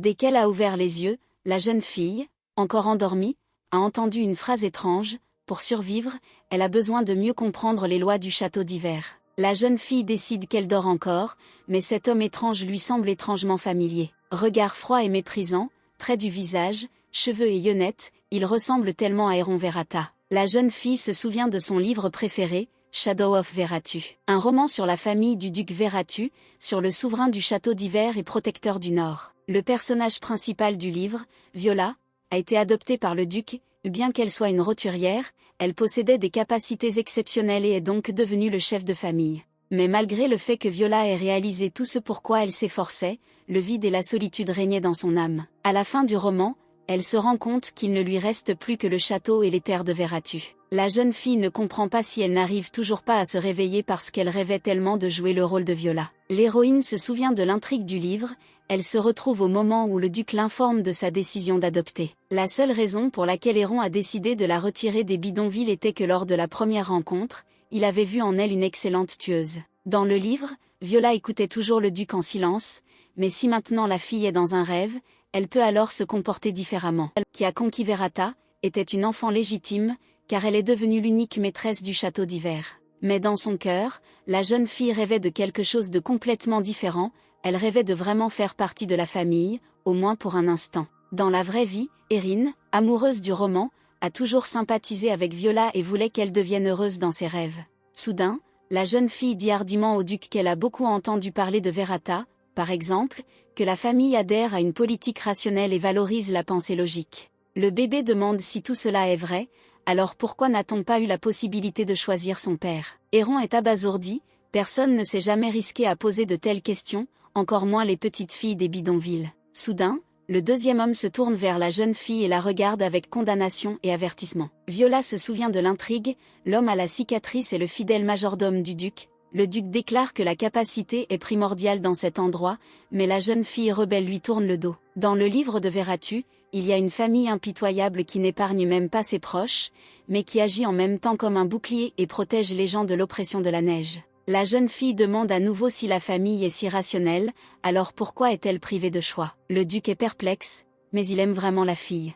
Dès qu'elle a ouvert les yeux, la jeune fille, encore endormie, a entendu une phrase étrange. Pour survivre, elle a besoin de mieux comprendre les lois du château d'hiver. La jeune fille décide qu'elle dort encore, mais cet homme étrange lui semble étrangement familier. Regard froid et méprisant, traits du visage, cheveux et yonnettes, il ressemble tellement à Héron Verata. La jeune fille se souvient de son livre préféré, Shadow of Veratu. Un roman sur la famille du duc Veratu, sur le souverain du château d'hiver et protecteur du Nord. Le personnage principal du livre, Viola, a été adopté par le duc. Bien qu'elle soit une roturière, elle possédait des capacités exceptionnelles et est donc devenue le chef de famille. Mais malgré le fait que Viola ait réalisé tout ce pourquoi elle s'efforçait, le vide et la solitude régnaient dans son âme. À la fin du roman, elle se rend compte qu'il ne lui reste plus que le château et les terres de Veratu. La jeune fille ne comprend pas si elle n'arrive toujours pas à se réveiller parce qu'elle rêvait tellement de jouer le rôle de Viola. L'héroïne se souvient de l'intrigue du livre. Elle se retrouve au moment où le duc l'informe de sa décision d'adopter. La seule raison pour laquelle Héron a décidé de la retirer des bidonvilles était que lors de la première rencontre, il avait vu en elle une excellente tueuse. Dans le livre, Viola écoutait toujours le duc en silence, mais si maintenant la fille est dans un rêve, elle peut alors se comporter différemment. Elle qui a conquis Verata, était une enfant légitime, car elle est devenue l'unique maîtresse du château d'hiver. Mais dans son cœur, la jeune fille rêvait de quelque chose de complètement différent. Elle rêvait de vraiment faire partie de la famille, au moins pour un instant. Dans la vraie vie, Erin, amoureuse du roman, a toujours sympathisé avec Viola et voulait qu'elle devienne heureuse dans ses rêves. Soudain, la jeune fille dit hardiment au duc qu'elle a beaucoup entendu parler de Verata, par exemple, que la famille adhère à une politique rationnelle et valorise la pensée logique. Le bébé demande si tout cela est vrai, alors pourquoi n'a-t-on pas eu la possibilité de choisir son père? Héron est abasourdi, personne ne s'est jamais risqué à poser de telles questions, encore moins les petites filles des bidonvilles. Soudain, le deuxième homme se tourne vers la jeune fille et la regarde avec condamnation et avertissement. Viola se souvient de l'intrigue, l'homme à la cicatrice est le fidèle majordome du duc. Le duc déclare que la capacité est primordiale dans cet endroit, mais la jeune fille rebelle lui tourne le dos. Dans le livre de Veratu, il y a une famille impitoyable qui n'épargne même pas ses proches, mais qui agit en même temps comme un bouclier et protège les gens de l'oppression de la neige. La jeune fille demande à nouveau si la famille est si rationnelle, alors pourquoi est-elle privée de choix? Le duc est perplexe, mais il aime vraiment la fille.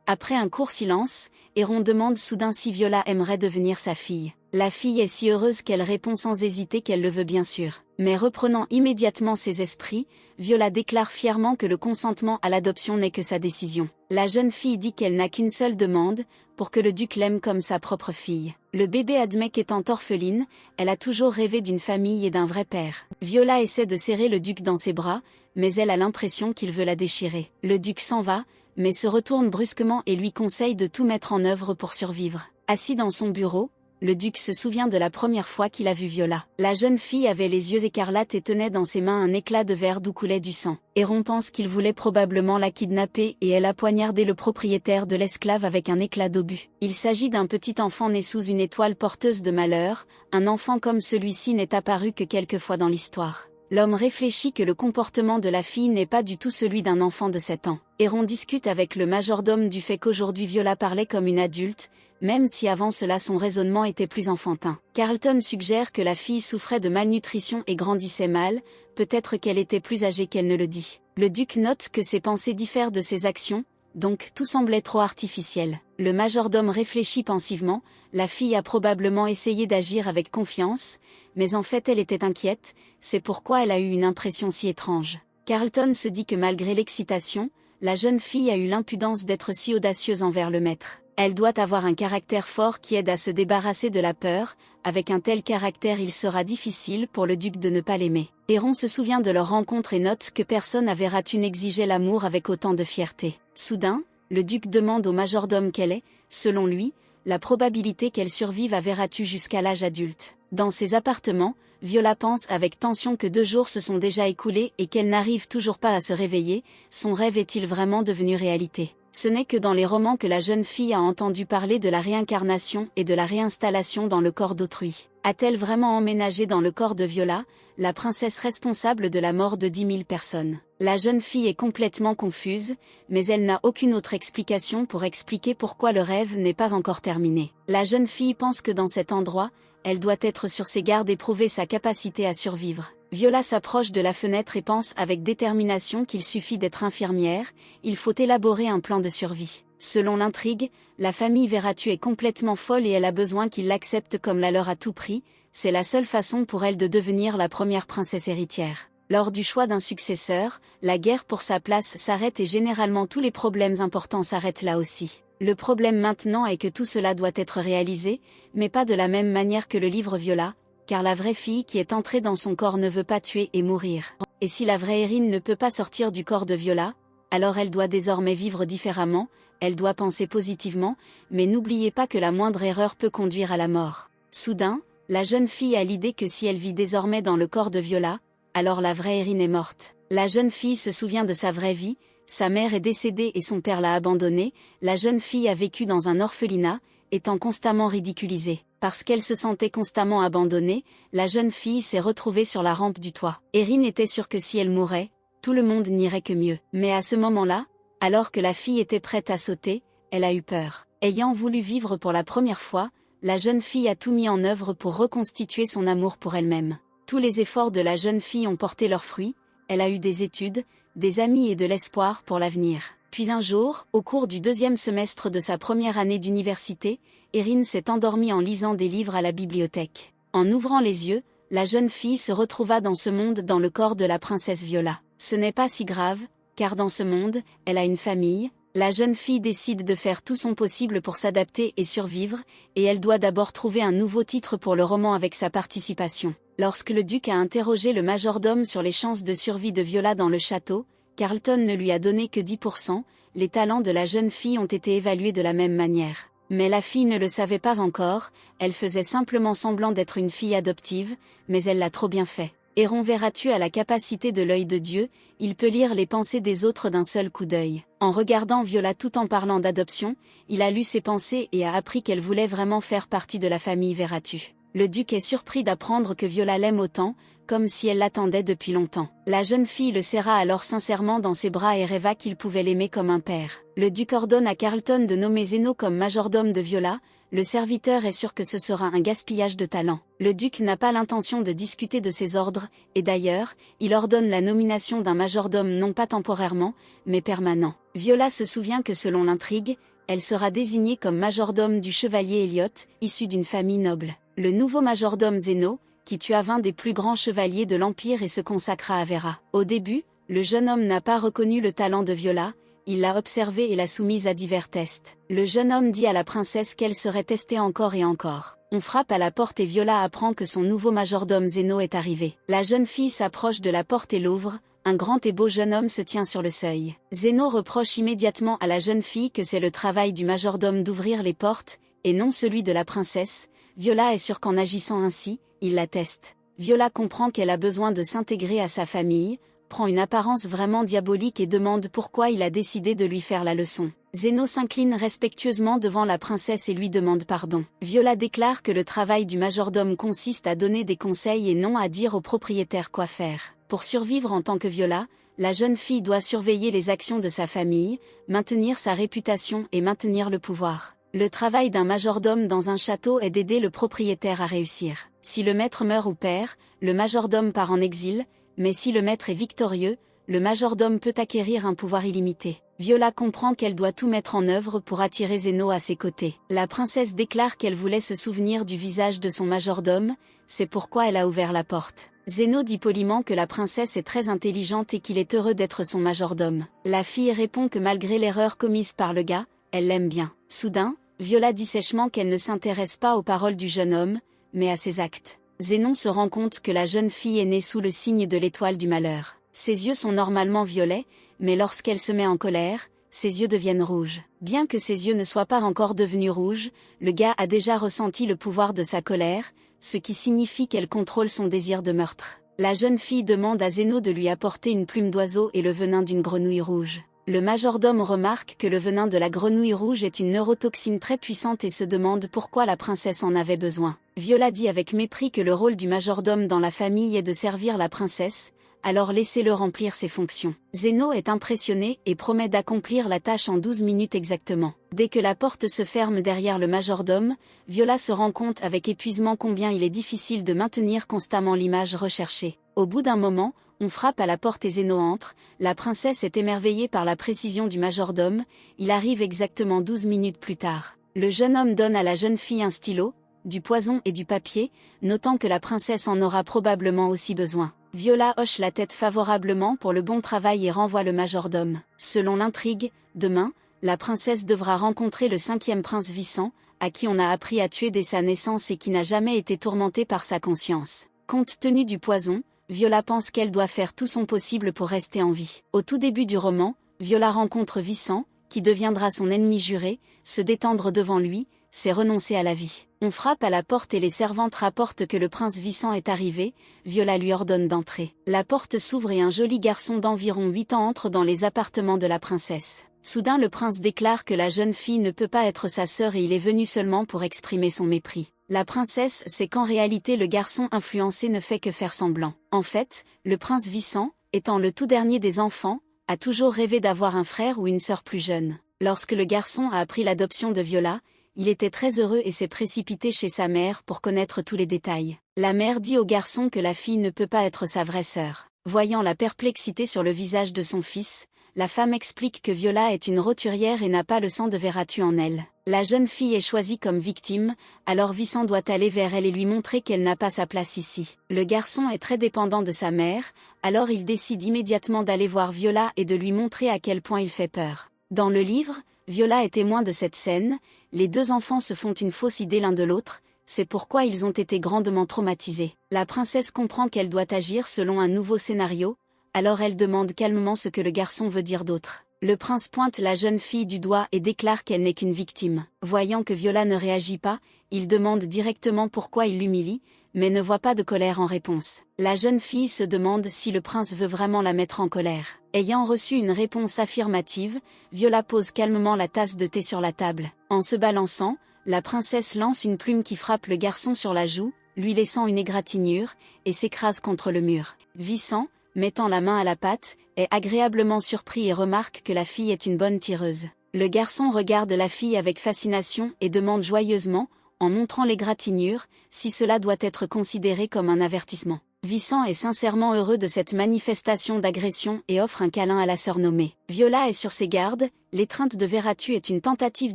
Après un court silence, Héron demande soudain si Viola aimerait devenir sa fille. La fille est si heureuse qu'elle répond sans hésiter qu'elle le veut bien sûr. Mais reprenant immédiatement ses esprits, Viola déclare fièrement que le consentement à l'adoption n'est que sa décision. La jeune fille dit qu'elle n'a qu'une seule demande, pour que le duc l'aime comme sa propre fille. Le bébé admet qu'étant orpheline, elle a toujours rêvé d'une famille et d'un vrai père. Viola essaie de serrer le duc dans ses bras, mais elle a l'impression qu'il veut la déchirer. Le duc s'en va, mais se retourne brusquement et lui conseille de tout mettre en œuvre pour survivre. Assis dans son bureau, le duc se souvient de la première fois qu'il a vu Viola. La jeune fille avait les yeux écarlates et tenait dans ses mains un éclat de verre d'où coulait du sang. Héron pense qu'il voulait probablement la kidnapper et elle a poignardé le propriétaire de l'esclave avec un éclat d'obus. Il s'agit d'un petit enfant né sous une étoile porteuse de malheur, un enfant comme celui-ci n'est apparu que quelques fois dans l'histoire. L'homme réfléchit que le comportement de la fille n'est pas du tout celui d'un enfant de 7 ans. Héron discute avec le majordome du fait qu'aujourd'hui Viola parlait comme une adulte, même si avant cela son raisonnement était plus enfantin. Carlton suggère que la fille souffrait de malnutrition et grandissait mal, peut-être qu'elle était plus âgée qu'elle ne le dit. Le duc note que ses pensées diffèrent de ses actions, donc tout semblait trop artificiel. Le majordome réfléchit pensivement, la fille a probablement essayé d'agir avec confiance, mais en fait elle était inquiète, c'est pourquoi elle a eu une impression si étrange. Carlton se dit que malgré l'excitation, la jeune fille a eu l'impudence d'être si audacieuse envers le maître. Elle doit avoir un caractère fort qui aide à se débarrasser de la peur, avec un tel caractère il sera difficile pour le duc de ne pas l'aimer. Héron se souvient de leur rencontre et note que personne à Veratu n'exigeait l'amour avec autant de fierté. Soudain, le duc demande au majordome quelle est, selon lui, la probabilité qu'elle survive à Veratu jusqu'à l'âge adulte. Dans ses appartements, Viola pense avec tension que 2 jours se sont déjà écoulés et qu'elle n'arrive toujours pas à se réveiller, son rêve est-il vraiment devenu réalité? Ce n'est que dans les romans que la jeune fille a entendu parler de la réincarnation et de la réinstallation dans le corps d'autrui. A-t-elle vraiment emménagé dans le corps de Viola, la princesse responsable de la mort de 10 000 personnes? La jeune fille est complètement confuse, mais elle n'a aucune autre explication pour expliquer pourquoi le rêve n'est pas encore terminé. La jeune fille pense que dans cet endroit, elle doit être sur ses gardes et prouver sa capacité à survivre. Viola s'approche de la fenêtre et pense avec détermination qu'il suffit d'être infirmière, il faut élaborer un plan de survie. Selon l'intrigue, la famille Veratu est complètement folle et elle a besoin qu'il l'accepte comme la leur à tout prix, c'est la seule façon pour elle de devenir la première princesse héritière. Lors du choix d'un successeur, la guerre pour sa place s'arrête et généralement tous les problèmes importants s'arrêtent là aussi. Le problème maintenant est que tout cela doit être réalisé, mais pas de la même manière que le livre Viola, car la vraie fille qui est entrée dans son corps ne veut pas tuer et mourir. Et si la vraie Erin ne peut pas sortir du corps de Viola, alors elle doit désormais vivre différemment, elle doit penser positivement, mais n'oubliez pas que la moindre erreur peut conduire à la mort. Soudain, la jeune fille a l'idée que si elle vit désormais dans le corps de Viola, alors la vraie Erin est morte. La jeune fille se souvient de sa vraie vie, sa mère est décédée et son père l'a abandonnée, la jeune fille a vécu dans un orphelinat, étant constamment ridiculisée. Parce qu'elle se sentait constamment abandonnée, la jeune fille s'est retrouvée sur la rampe du toit. Erin était sûre que si elle mourait, tout le monde n'irait que mieux. Mais à ce moment-là, alors que la fille était prête à sauter, elle a eu peur. Ayant voulu vivre pour la première fois, la jeune fille a tout mis en œuvre pour reconstituer son amour pour elle-même. Tous les efforts de la jeune fille ont porté leurs fruits, elle a eu des études, des amis et de l'espoir pour l'avenir. Puis un jour, au cours du 2e semestre de sa première année d'université, Erin s'est endormie en lisant des livres à la bibliothèque. En ouvrant les yeux, la jeune fille se retrouva dans ce monde dans le corps de la princesse Viola. Ce n'est pas si grave, car dans ce monde, elle a une famille. La jeune fille décide de faire tout son possible pour s'adapter et survivre, et elle doit d'abord trouver un nouveau titre pour le roman avec sa participation. Lorsque le duc a interrogé le majordome sur les chances de survie de Viola dans le château, Carlton ne lui a donné que 10%, les talents de la jeune fille ont été évalués de la même manière. Mais la fille ne le savait pas encore, elle faisait simplement semblant d'être une fille adoptive, mais elle l'a trop bien fait. Héron Veratu a la capacité de l'œil de Dieu, il peut lire les pensées des autres d'un seul coup d'œil. En regardant Viola tout en parlant d'adoption, il a lu ses pensées et a appris qu'elle voulait vraiment faire partie de la famille Veratu. Le duc est surpris d'apprendre que Viola l'aime autant, comme si elle l'attendait depuis longtemps. La jeune fille le serra alors sincèrement dans ses bras et rêva qu'il pouvait l'aimer comme un père. Le duc ordonne à Carlton de nommer Zeno comme majordome de Viola, le serviteur est sûr que ce sera un gaspillage de talent. Le duc n'a pas l'intention de discuter de ses ordres, et d'ailleurs, il ordonne la nomination d'un majordome non pas temporairement, mais permanent. Viola se souvient que selon l'intrigue, elle sera désignée comme majordome du chevalier Elliot, issu d'une famille noble. Le nouveau majordome Zeno, qui tua 20 des plus grands chevaliers de l'Empire et se consacra à Vera. Au début, le jeune homme n'a pas reconnu le talent de Viola, il l'a observée et l'a soumise à divers tests. Le jeune homme dit à la princesse qu'elle serait testée encore et encore. On frappe à la porte et Viola apprend que son nouveau majordome Zeno est arrivé. La jeune fille s'approche de la porte et l'ouvre, un grand et beau jeune homme se tient sur le seuil. Zeno reproche immédiatement à la jeune fille que c'est le travail du majordome d'ouvrir les portes, et non celui de la princesse. Viola est sûre qu'en agissant ainsi, il la teste. Viola comprend qu'elle a besoin de s'intégrer à sa famille, prend une apparence vraiment diabolique et demande pourquoi il a décidé de lui faire la leçon. Zeno s'incline respectueusement devant la princesse et lui demande pardon. Viola déclare que le travail du majordome consiste à donner des conseils et non à dire au propriétaire quoi faire. Pour survivre en tant que Viola, la jeune fille doit surveiller les actions de sa famille, maintenir sa réputation et maintenir le pouvoir. Le travail d'un majordome dans un château est d'aider le propriétaire à réussir. Si le maître meurt ou perd, le majordome part en exil, mais si le maître est victorieux, le majordome peut acquérir un pouvoir illimité. Viola comprend qu'elle doit tout mettre en œuvre pour attirer Zeno à ses côtés. La princesse déclare qu'elle voulait se souvenir du visage de son majordome, c'est pourquoi elle a ouvert la porte. Zeno dit poliment que la princesse est très intelligente et qu'il est heureux d'être son majordome. La fille répond que malgré l'erreur commise par le gars, elle l'aime bien. Soudain, Viola dit sèchement qu'elle ne s'intéresse pas aux paroles du jeune homme, mais à ses actes. Zénon se rend compte que la jeune fille est née sous le signe de l'étoile du malheur. Ses yeux sont normalement violets, mais lorsqu'elle se met en colère, ses yeux deviennent rouges. Bien que ses yeux ne soient pas encore devenus rouges, le gars a déjà ressenti le pouvoir de sa colère, ce qui signifie qu'elle contrôle son désir de meurtre. La jeune fille demande à Zeno de lui apporter une plume d'oiseau et le venin d'une grenouille rouge. Le majordome remarque que le venin de la grenouille rouge est une neurotoxine très puissante et se demande pourquoi la princesse en avait besoin. Viola dit avec mépris que le rôle du majordome dans la famille est de servir la princesse, alors laissez-le remplir ses fonctions. Zeno est impressionné et promet d'accomplir la tâche en 12 minutes exactement. Dès que la porte se ferme derrière le majordome, Viola se rend compte avec épuisement combien il est difficile de maintenir constamment l'image recherchée. Au bout d'un moment, on frappe à la porte et Zéno entre. La princesse est émerveillée par la précision du majordome. Il arrive exactement 12 minutes plus tard. Le jeune homme donne à la jeune fille un stylo, du poison et du papier, notant que la princesse en aura probablement aussi besoin. Viola hoche la tête favorablement pour le bon travail et renvoie le majordome. Selon l'intrigue, demain, la princesse devra rencontrer le 5e prince Visan, à qui on a appris à tuer dès sa naissance et qui n'a jamais été tourmenté par sa conscience. Compte tenu du poison, Viola pense qu'elle doit faire tout son possible pour rester en vie. Au tout début du roman, Viola rencontre Visan, qui deviendra son ennemi juré. Se détendre devant lui, c'est renoncer à la vie. On frappe à la porte et les servantes rapportent que le prince Visan est arrivé. Viola lui ordonne d'entrer. La porte s'ouvre et un joli garçon d'environ 8 ans entre dans les appartements de la princesse. Soudain le prince déclare que la jeune fille ne peut pas être sa sœur et il est venu seulement pour exprimer son mépris. La princesse sait qu'en réalité le garçon influencé ne fait que faire semblant. En fait, le prince Visan, étant le tout dernier des enfants, a toujours rêvé d'avoir un frère ou une sœur plus jeune. Lorsque le garçon a appris l'adoption de Viola, il était très heureux et s'est précipité chez sa mère pour connaître tous les détails. La mère dit au garçon que la fille ne peut pas être sa vraie sœur. Voyant la perplexité sur le visage de son fils, la femme explique que Viola est une roturière et n'a pas le sang de Veratu en elle. La jeune fille est choisie comme victime, alors Visan doit aller vers elle et lui montrer qu'elle n'a pas sa place ici. Le garçon est très dépendant de sa mère, alors il décide immédiatement d'aller voir Viola et de lui montrer à quel point il fait peur. Dans le livre, Viola est témoin de cette scène. Les deux enfants se font une fausse idée l'un de l'autre, c'est pourquoi ils ont été grandement traumatisés. La princesse comprend qu'elle doit agir selon un nouveau scénario, alors elle demande calmement ce que le garçon veut dire d'autre. Le prince pointe la jeune fille du doigt et déclare qu'elle n'est qu'une victime. Voyant que Viola ne réagit pas, il demande directement pourquoi il l'humilie, mais ne voit pas de colère en réponse. La jeune fille se demande si le prince veut vraiment la mettre en colère. Ayant reçu une réponse affirmative, Viola pose calmement la tasse de thé sur la table. En se balançant, la princesse lance une plume qui frappe le garçon sur la joue, lui laissant une égratignure, et s'écrase contre le mur. Visan, mettant la main à la pâte, est agréablement surpris et remarque que la fille est une bonne tireuse. Le garçon regarde la fille avec fascination et demande joyeusement, en montrant l'égratignure, si cela doit être considéré comme un avertissement. Visan est sincèrement heureux de cette manifestation d'agression et offre un câlin à la sœur nommée. Viola est sur ses gardes, l'étreinte de Veratu est une tentative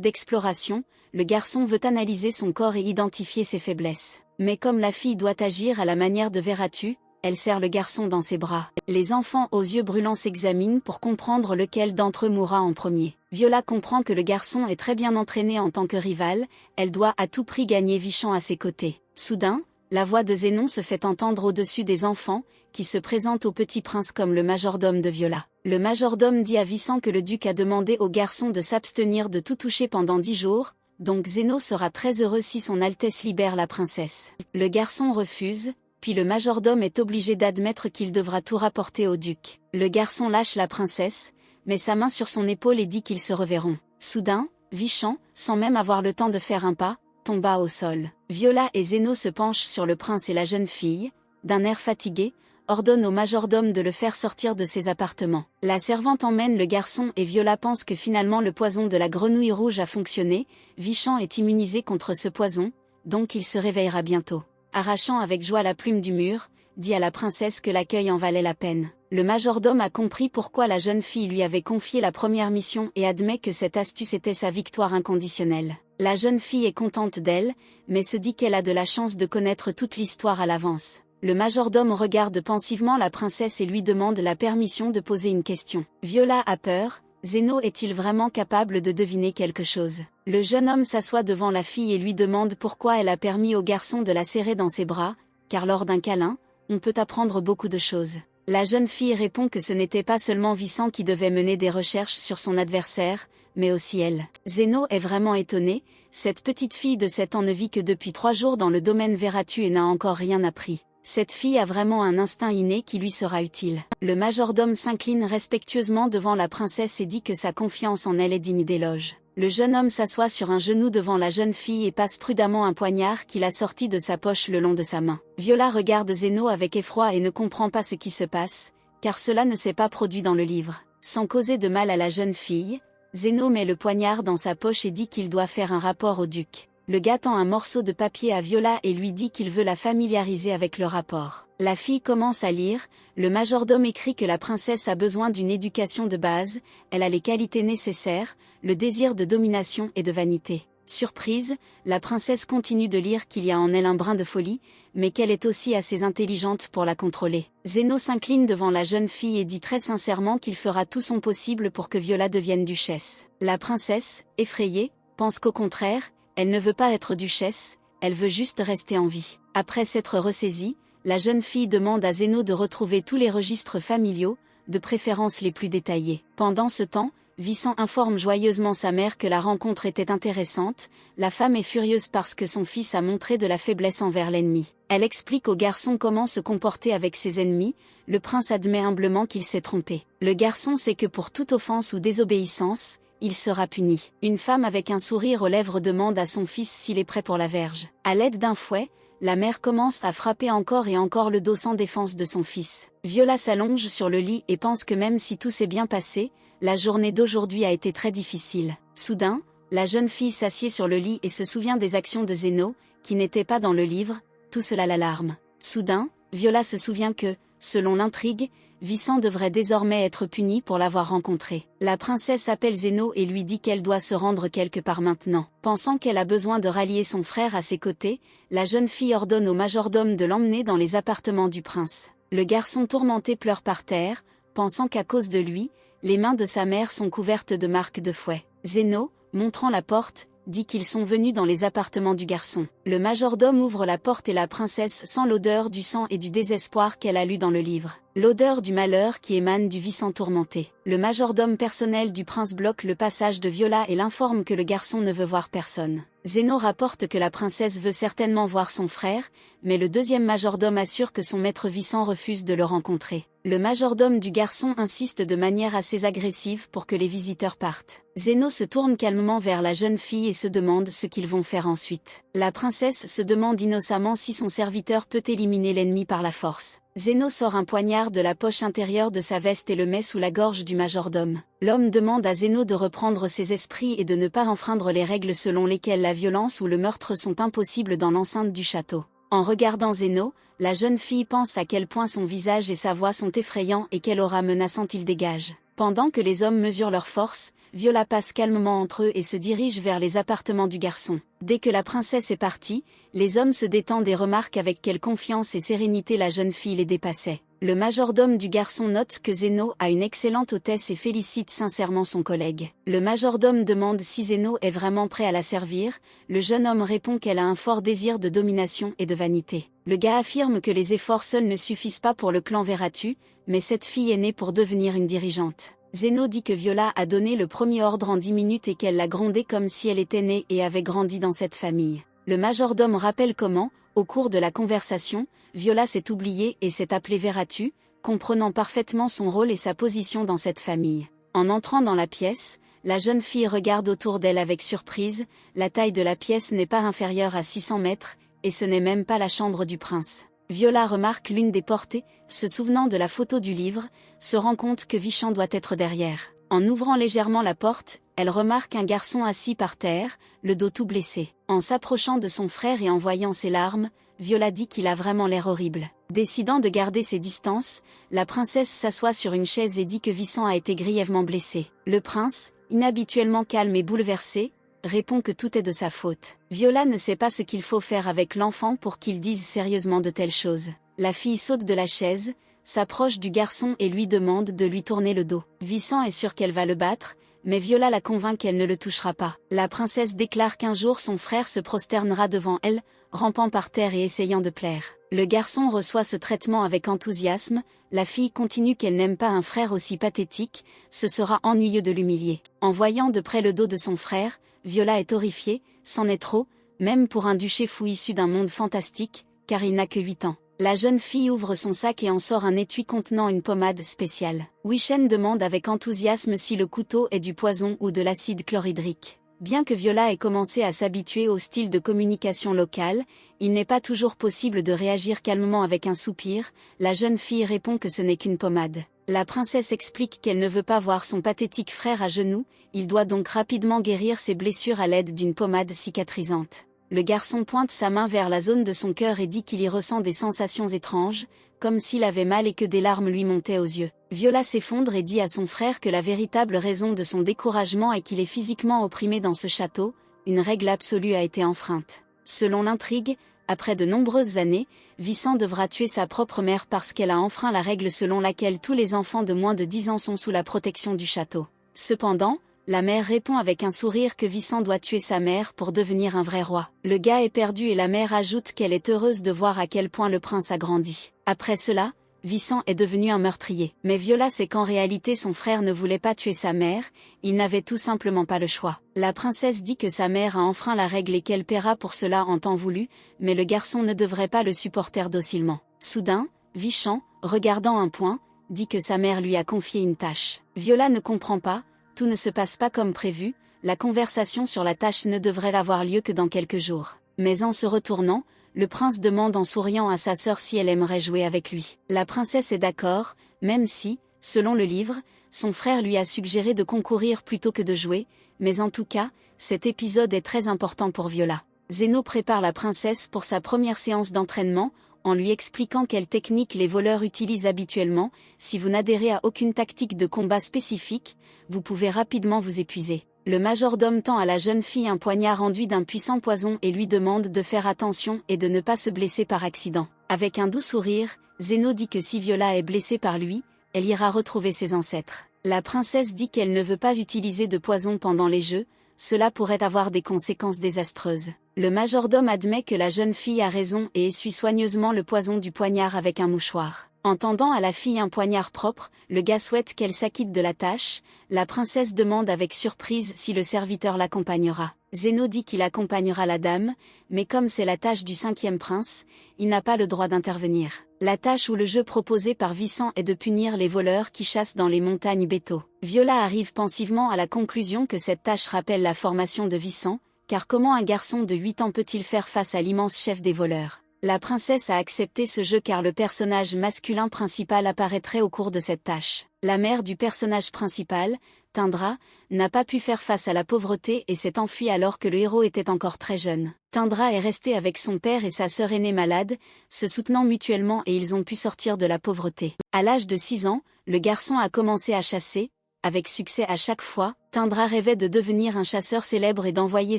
d'exploration, le garçon veut analyser son corps et identifier ses faiblesses. Mais comme la fille doit agir à la manière de Veratu, elle serre le garçon dans ses bras. Les enfants aux yeux brûlants s'examinent pour comprendre lequel d'entre eux mourra en premier. Viola comprend que le garçon est très bien entraîné en tant que rival, elle doit à tout prix gagner Visan à ses côtés. Soudain, la voix de Zénon se fait entendre au-dessus des enfants, qui se présentent au petit prince comme le majordome de Viola. Le majordome dit à Visan que le duc a demandé au garçon de s'abstenir de tout toucher pendant 10 jours, donc Zénon sera très heureux si son Altesse libère la princesse. Le garçon refuse, puis le majordome est obligé d'admettre qu'il devra tout rapporter au duc. Le garçon lâche la princesse, met sa main sur son épaule et dit qu'ils se reverront. Soudain, Visan, sans même avoir le temps de faire un pas, tomba au sol. Viola et Zénon se penchent sur le prince et la jeune fille, d'un air fatigué, ordonne au majordome de le faire sortir de ses appartements. La servante emmène le garçon et Viola pense que finalement le poison de la grenouille rouge a fonctionné, Visan est immunisé contre ce poison, donc il se réveillera bientôt. Arrachant avec joie la plume du mur, dit à la princesse que l'accueil en valait la peine. Le majordome a compris pourquoi la jeune fille lui avait confié la première mission et admet que cette astuce était sa victoire inconditionnelle. La jeune fille est contente d'elle, mais se dit qu'elle a de la chance de connaître toute l'histoire à l'avance. Le majordome regarde pensivement la princesse et lui demande la permission de poser une question. Viola a peur. Zénon est-il vraiment capable de deviner quelque chose? Le jeune homme s'assoit devant la fille et lui demande pourquoi elle a permis au garçon de la serrer dans ses bras, car lors d'un câlin, on peut apprendre beaucoup de choses. La jeune fille répond que ce n'était pas seulement Visan qui devait mener des recherches sur son adversaire, mais aussi elle. Zénon est vraiment étonné, cette petite fille de 7 ans ne vit que depuis 3 jours dans le domaine Veratu et n'a encore rien appris. Cette fille a vraiment un instinct inné qui lui sera utile. Le majordome s'incline respectueusement devant la princesse et dit que sa confiance en elle est digne d'éloge. Le jeune homme s'assoit sur un genou devant la jeune fille et passe prudemment un poignard qu'il a sorti de sa poche le long de sa main. Viola regarde Zénon avec effroi et ne comprend pas ce qui se passe, car cela ne s'est pas produit dans le livre. Sans causer de mal à la jeune fille, Zénon met le poignard dans sa poche et dit qu'il doit faire un rapport au duc. Le gars tend un morceau de papier à Viola et lui dit qu'il veut la familiariser avec le rapport. La fille commence à lire, le majordome écrit que la princesse a besoin d'une éducation de base, elle a les qualités nécessaires, le désir de domination et de vanité. Surprise, la princesse continue de lire qu'il y a en elle un brin de folie, mais qu'elle est aussi assez intelligente pour la contrôler. Zéno s'incline devant la jeune fille et dit très sincèrement qu'il fera tout son possible pour que Viola devienne duchesse. La princesse, effrayée, pense qu'au contraire, elle ne veut pas être duchesse, elle veut juste rester en vie. Après s'être ressaisie, la jeune fille demande à Zéno de retrouver tous les registres familiaux, de préférence les plus détaillés. Pendant ce temps, Visan informe joyeusement sa mère que la rencontre était intéressante, la femme est furieuse parce que son fils a montré de la faiblesse envers l'ennemi. Elle explique au garçon comment se comporter avec ses ennemis, le prince admet humblement qu'il s'est trompé. Le garçon sait que pour toute offense ou désobéissance, il sera puni. Une femme avec un sourire aux lèvres demande à son fils s'il est prêt pour la verge. À l'aide d'un fouet, la mère commence à frapper encore et encore le dos sans défense de son fils. Viola s'allonge sur le lit et pense que même si tout s'est bien passé, la journée d'aujourd'hui a été très difficile. Soudain, la jeune fille s'assied sur le lit et se souvient des actions de Zéno, qui n'étaient pas dans le livre, tout cela l'alarme. Soudain, Viola se souvient que, selon l'intrigue, Visan devrait désormais être puni pour l'avoir rencontré. La princesse appelle Zéno et lui dit qu'elle doit se rendre quelque part maintenant. Pensant qu'elle a besoin de rallier son frère à ses côtés, la jeune fille ordonne au majordome de l'emmener dans les appartements du prince. Le garçon tourmenté pleure par terre, pensant qu'à cause de lui, les mains de sa mère sont couvertes de marques de fouet. Zéno, montrant la porte, dit qu'ils sont venus dans les appartements du garçon. Le majordome ouvre la porte et la princesse sent l'odeur du sang et du désespoir qu'elle a lu dans le livre. L'odeur du malheur qui émane du Visan tourmenté. Le majordome personnel du prince bloque le passage de Viola et l'informe que le garçon ne veut voir personne. Zéno rapporte que la princesse veut certainement voir son frère, mais le deuxième majordome assure que son maître Visan refuse de le rencontrer. Le majordome du garçon insiste de manière assez agressive pour que les visiteurs partent. Zéno se tourne calmement vers la jeune fille et se demande ce qu'ils vont faire ensuite. La princesse se demande innocemment si son serviteur peut éliminer l'ennemi par la force. Zéno sort un poignard de la poche intérieure de sa veste et le met sous la gorge du majordome. L'homme demande à Zéno de reprendre ses esprits et de ne pas enfreindre les règles selon lesquelles la violence ou le meurtre sont impossibles dans l'enceinte du château. En regardant Zéno, la jeune fille pense à quel point son visage et sa voix sont effrayants et quelle aura menaçante il dégage. Pendant que les hommes mesurent leur force, Viola passe calmement entre eux et se dirige vers les appartements du garçon. Dès que la princesse est partie, les hommes se détendent et remarquent avec quelle confiance et sérénité la jeune fille les dépassait. Le majordome du garçon note que Zéno a une excellente hôtesse et félicite sincèrement son collègue. Le majordome demande si Zéno est vraiment prêt à la servir, le jeune homme répond qu'elle a un fort désir de domination et de vanité. Le gars affirme que les efforts seuls ne suffisent pas pour le clan Veratu, mais cette fille est née pour devenir une dirigeante. Zéno dit que Viola a donné le premier ordre en 10 minutes et qu'elle l'a grondé comme si elle était née et avait grandi dans cette famille. Le majordome rappelle comment, au cours de la conversation, Viola s'est oubliée et s'est appelée Veratu, comprenant parfaitement son rôle et sa position dans cette famille. En entrant dans la pièce, la jeune fille regarde autour d'elle avec surprise, la taille de la pièce n'est pas inférieure à 600 mètres, et ce n'est même pas la chambre du prince. Viola remarque l'une des portées, se souvenant de la photo du livre, se rend compte que Visan doit être derrière. En ouvrant légèrement la porte, elle remarque un garçon assis par terre, le dos tout blessé. En s'approchant de son frère et en voyant ses larmes, Viola dit qu'il a vraiment l'air horrible. Décidant de garder ses distances, la princesse s'assoit sur une chaise et dit que Visan a été grièvement blessé. Le prince, inhabituellement calme et bouleversé, répond que tout est de sa faute. Viola ne sait pas ce qu'il faut faire avec l'enfant pour qu'il dise sérieusement de telles choses. La fille saute de la chaise, s'approche du garçon et lui demande de lui tourner le dos. Visan est sûre qu'elle va le battre, mais Viola la convainc qu'elle ne le touchera pas. La princesse déclare qu'un jour son frère se prosternera devant elle, rampant par terre et essayant de plaire. Le garçon reçoit ce traitement avec enthousiasme, la fille continue qu'elle n'aime pas un frère aussi pathétique, ce sera ennuyeux de l'humilier. En voyant de près le dos de son frère, Viola est horrifiée, c'en est trop, même pour un duché fou issu d'un monde fantastique, car il n'a que 8 ans. La jeune fille ouvre son sac et en sort un étui contenant une pommade spéciale. Wishen demande avec enthousiasme si le couteau est du poison ou de l'acide chlorhydrique. Bien que Viola ait commencé à s'habituer au style de communication local, il n'est pas toujours possible de réagir calmement avec un soupir, la jeune fille répond que ce n'est qu'une pommade. La princesse explique qu'elle ne veut pas voir son pathétique frère à genoux, il doit donc rapidement guérir ses blessures à l'aide d'une pommade cicatrisante. le garçon pointe sa main vers la zone de son cœur et dit qu'il y ressent des sensations étranges, comme s'il avait mal et que des larmes lui montaient aux yeux. Viola s'effondre et dit à son frère que la véritable raison de son découragement est qu'il est physiquement opprimé dans ce château, une règle absolue a été enfreinte. Selon l'intrigue, après de nombreuses années, Vincent devra tuer sa propre mère parce qu'elle a enfreint la règle selon laquelle tous les enfants de moins de 10 ans sont sous la protection du château. Cependant, la mère répond avec un sourire que Vincent doit tuer sa mère pour devenir un vrai roi. Le gars est perdu et la mère ajoute qu'elle est heureuse de voir à quel point le prince a grandi. Après cela, Vincent est devenu un meurtrier. Mais Viola sait qu'en réalité son frère ne voulait pas tuer sa mère, il n'avait tout simplement pas le choix. La princesse dit que sa mère a enfreint la règle et qu'elle paiera pour cela en temps voulu, mais le garçon ne devrait pas le supporter docilement. Soudain, Vincent, regardant un point, dit que sa mère lui a confié une tâche. Viola ne comprend pas, tout ne se passe pas comme prévu, la conversation sur la tâche ne devrait avoir lieu que dans quelques jours. Mais en se retournant, le prince demande en souriant à sa sœur si elle aimerait jouer avec lui. La princesse est d'accord, même si, selon le livre, son frère lui a suggéré de concourir plutôt que de jouer, mais en tout cas, cet épisode est très important pour Viola. Zéno prépare la princesse pour sa première séance d'entraînement, en lui expliquant quelles techniques les voleurs utilisent habituellement. Si vous n'adhérez à aucune tactique de combat spécifique, vous pouvez rapidement vous épuiser. Le majordome tend à la jeune fille un poignard enduit d'un puissant poison et lui demande de faire attention et de ne pas se blesser par accident. Avec un doux sourire, Zéno dit que si Viola est blessée par lui, elle ira retrouver ses ancêtres. La princesse dit qu'elle ne veut pas utiliser de poison pendant les jeux, cela pourrait avoir des conséquences désastreuses. Le majordome admet que la jeune fille a raison et essuie soigneusement le poison du poignard avec un mouchoir. En tendant à la fille un poignard propre, le gars souhaite qu'elle s'acquitte de la tâche. La princesse demande avec surprise si le serviteur l'accompagnera. Zéno dit qu'il accompagnera la dame, mais comme c'est la tâche du 5e prince, il n'a pas le droit d'intervenir. La tâche ou le jeu proposé par Vincent est de punir les voleurs qui chassent dans les montagnes Béto. Viola arrive pensivement à la conclusion que cette tâche rappelle la formation de Vincent, car comment un garçon de 8 ans peut-il faire face à l'immense chef des voleurs ? La princesse a accepté ce jeu car le personnage masculin principal apparaîtrait au cours de cette tâche. La mère du personnage principal, Tindra, n'a pas pu faire face à la pauvreté et s'est enfuie alors que le héros était encore très jeune. Tindra est restée avec son père et sa sœur aînée malade, se soutenant mutuellement et ils ont pu sortir de la pauvreté. À l'âge de 6 ans, le garçon a commencé à chasser, avec succès à chaque fois. Tindra rêvait de devenir un chasseur célèbre et d'envoyer